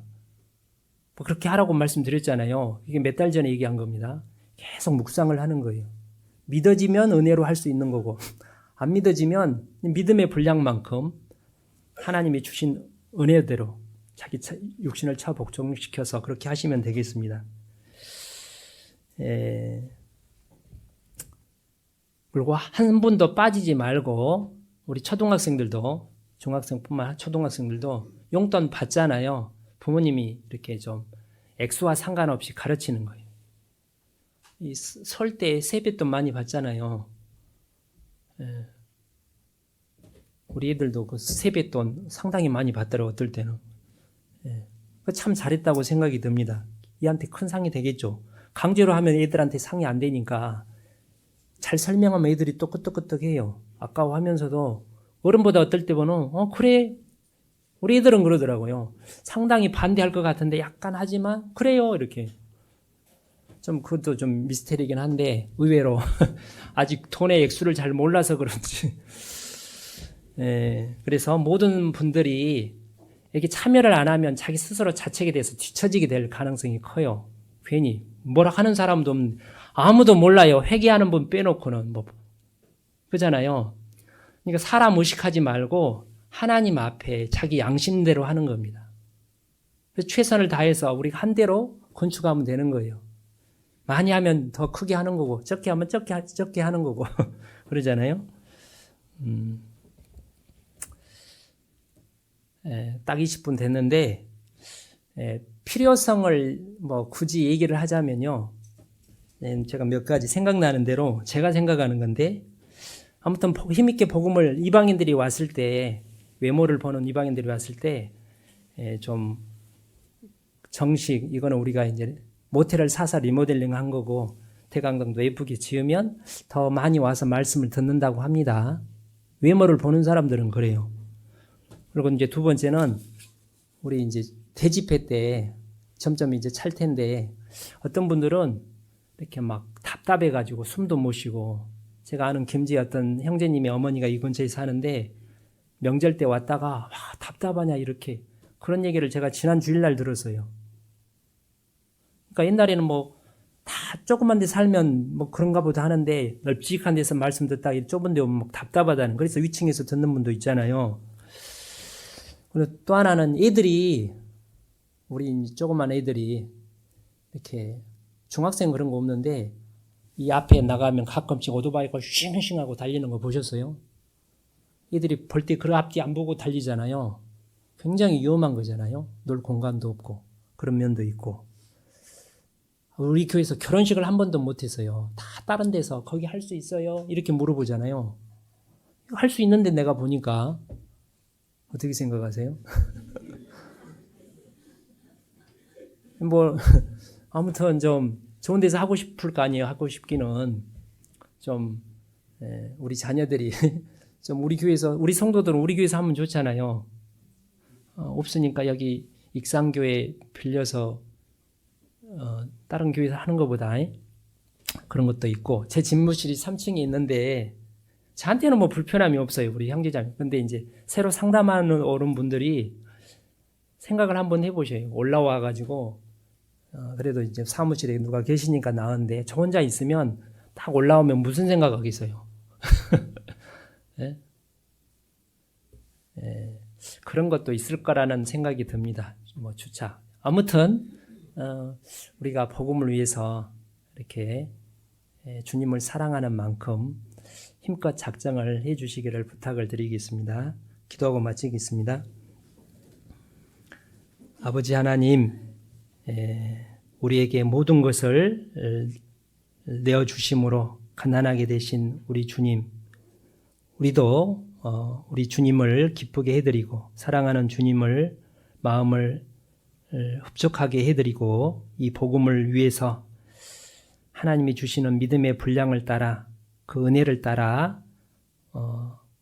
뭐 그렇게 하라고 말씀드렸잖아요. 이게 몇 달 전에 얘기한 겁니다. 계속 묵상을 하는 거예요. 믿어지면 은혜로 할 수 있는 거고 안 믿어지면 믿음의 분량만큼 하나님이 주신 은혜대로 자기 육신을 차 복종시켜서 그렇게 하시면 되겠습니다. 그리고 한 분도 빠지지 말고 우리 초등학생들도 중학생뿐만 초등학생들도 용돈 받잖아요. 부모님이 이렇게 좀 액수와 상관없이 가르치는 거예요. 이 설 때 세뱃돈 많이 받잖아요. 우리 애들도 그 세뱃돈 상당히 많이 받더라고요. 어떨 때는. 참 잘했다고 생각이 듭니다. 얘한테 큰 상이 되겠죠. 강제로 하면 애들한테 상이 안 되니까 잘 설명하면 애들이 또 끄떡끄떡해요. 아까워하면서도 어른보다 어떨 때 보면 그래 우리 애들은 그러더라고요. 상당히 반대할 것 같은데 약간 하지만 그래요 이렇게. 좀 그것도 좀 미스테리긴 한데 의외로 아직 돈의 액수를 잘 몰라서 그런지 그래서 모든 분들이 이렇게 참여를 안 하면 자기 스스로 자책에 대해서 뒤처지게 될 가능성이 커요. 괜히 뭐라 하는 사람도 없는데 아무도 몰라요. 회개하는 분 빼놓고는 뭐 그잖아요. 그러니까 사람 의식하지 말고 하나님 앞에 자기 양심대로 하는 겁니다. 그래서 최선을 다해서 우리가 한 대로 건축하면 되는 거예요. 많이 하면 더 크게 하는 거고 적게 하면 적게 하는 거고 그러잖아요. 딱 20분 됐는데 필요성을 뭐 굳이 얘기를 하자면요. 제가 몇 가지 생각나는 대로 제가 생각하는 건데 아무튼 힘있게 복음을 이방인들이 왔을 때 외모를 보는 이방인들이 왔을 때 좀 정식 이거는 우리가 이제 모텔을 사서 리모델링 한 거고 대강당도 예쁘게 지으면 더 많이 와서 말씀을 듣는다고 합니다. 외모를 보는 사람들은 그래요. 그리고 이제 두 번째는 우리 이제 대집회 때 점점 이제 찰 텐데 어떤 분들은 이렇게 막 답답해가지고 숨도 못 쉬고 제가 아는 김제 어떤 형제님의 어머니가 이 근처에 사는데 명절 때 왔다가 와 답답하냐 이렇게 그런 얘기를 제가 지난 주일날 들었어요. 그러니까 옛날에는 뭐 다 조그만 데 살면 뭐 그런가 보다 하는데 널찍한 데서 말씀 듣다가 좁은 데 오면 막 답답하다는 그래서 위층에서 듣는 분도 있잖아요. 그리고 또 하나는 애들이 우리 조그만 애들이 이렇게 중학생 그런 거 없는데 이 앞에 나가면 가끔씩 오토바이가 싱싱하고 달리는 거 보셨어요? 애들이 볼 때 그 앞뒤 안 보고 달리잖아요. 굉장히 위험한 거잖아요. 놀 공간도 없고 그런 면도 있고. 우리 교회에서 결혼식을 한 번도 못 했어요. 다 다른 데서 거기 할 수 있어요? 이렇게 물어보잖아요. 할 수 있는데 내가 보니까 어떻게 생각하세요? 뭐 아무튼 좀 좋은 데서 하고 싶을 거 아니에요. 하고 싶기는 좀 우리 자녀들이 좀 우리 교회에서 우리 성도들은 우리 교회에서 하면 좋잖아요. 없으니까 여기 익산교회 빌려서 다른 교회에서 하는 것보다 그런 것도 있고 제 집무실이 3층에 있는데 저한테는 뭐 불편함이 없어요. 우리 형제자매. 근데 이제 새로 상담하는 어른 분들이 생각을 한번 해보셔요. 올라와 가지고 그래도 이제 사무실에 누가 계시니까 나은데 저 혼자 있으면 딱 올라오면 무슨 생각하겠어요. 예? 예, 그런 것도 있을 거라는 생각이 듭니다. 뭐 주차. 아무튼 우리가 복음을 위해서 이렇게 주님을 사랑하는 만큼 힘껏 작정을 해 주시기를 부탁을 드리겠습니다. 기도하고 마치겠습니다. 아버지 하나님, 우리에게 모든 것을 내어주심으로 가난하게 되신 우리 주님, 우리도 우리 주님을 기쁘게 해드리고 사랑하는 주님을 마음을 흡족하게 해드리고 이 복음을 위해서 하나님이 주시는 믿음의 분량을 따라 그 은혜를 따라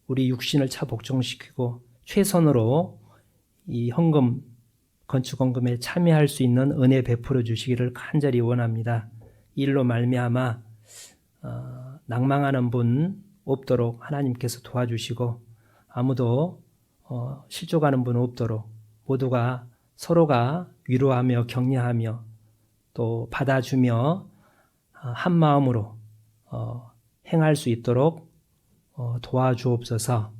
우리 육신을 차 복종시키고 최선으로 이 헌금 건축헌금에 참여할 수 있는 은혜 베풀어 주시기를 간절히 원합니다. 이 일로 말미암아 낭망하는 분 없도록 하나님께서 도와주시고 아무도 실족하는 분 없도록 모두가 서로가 위로하며 격려하며 또 받아주며 한 마음으로 행할 수 있도록 도와주옵소서.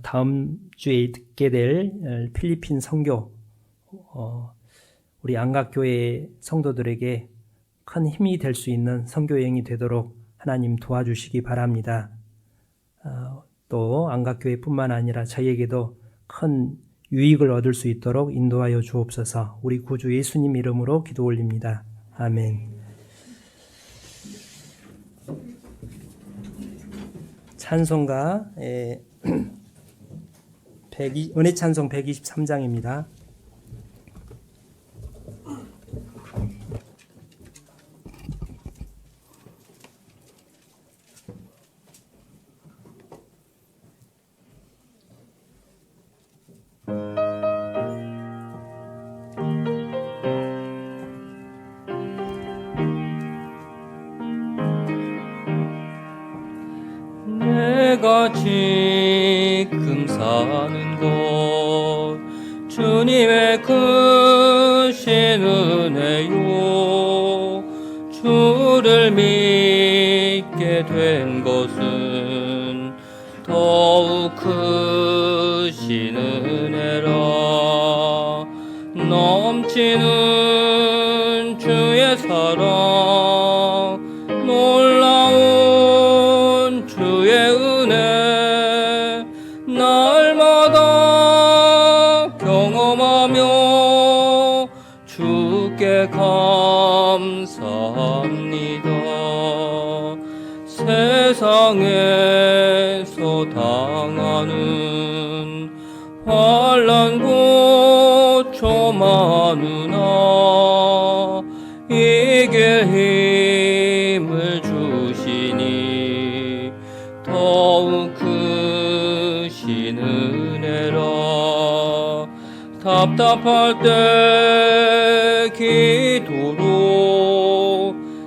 다음 주에 듣게 될 필리핀 선교 우리 안각교회 성도들에게 큰 힘이 될 수 있는 선교 여행이 되도록 하나님 도와주시기 바랍니다. 또 안각교회뿐만 아니라 저희에게도 큰 유익을 얻을 수 있도록 인도하여 주옵소서. 우리 구주 예수님 이름으로 기도 올립니다. 아멘. 찬송가 은혜 찬송 123장입니다. 내가 지금 사는 곳 주님의 크신 은혜요 주를 믿게 된 것은 더욱 크신 은혜라 넘치는 주의 사랑 놀라운 주의 은혜 날마다 경험하며 주께 감사합니다. 세상에서 당하는 환난 고초 많으나 이길 힘을 주시니 더욱 크신 은혜라 답답할 때 기도로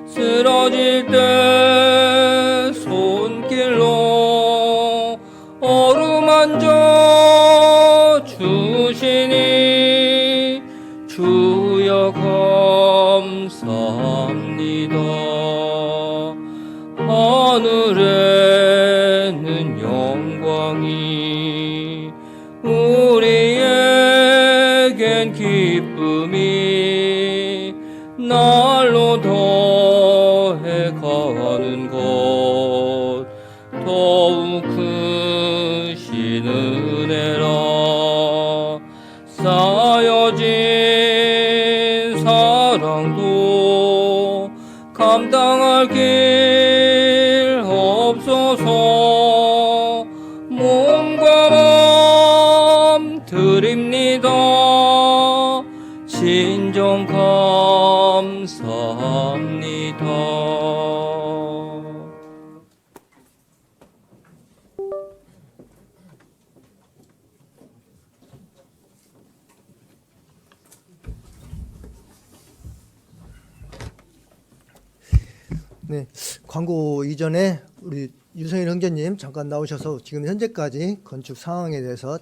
쓰러질 때 손길로 어루만져 주시니 주여 감사합니다. 하늘에는 영광이 우리에겐 기쁨이 날로 더해가는 것 더욱 크신 은혜라 쌓여진 사랑도 감당할 길 없어서 몸과 마음 드립니다. 진정 감사합니다. 네, 광고 이전에 우리 유성일 형제님 잠깐 나오셔서 지금 현재까지 건축 상황에 대해서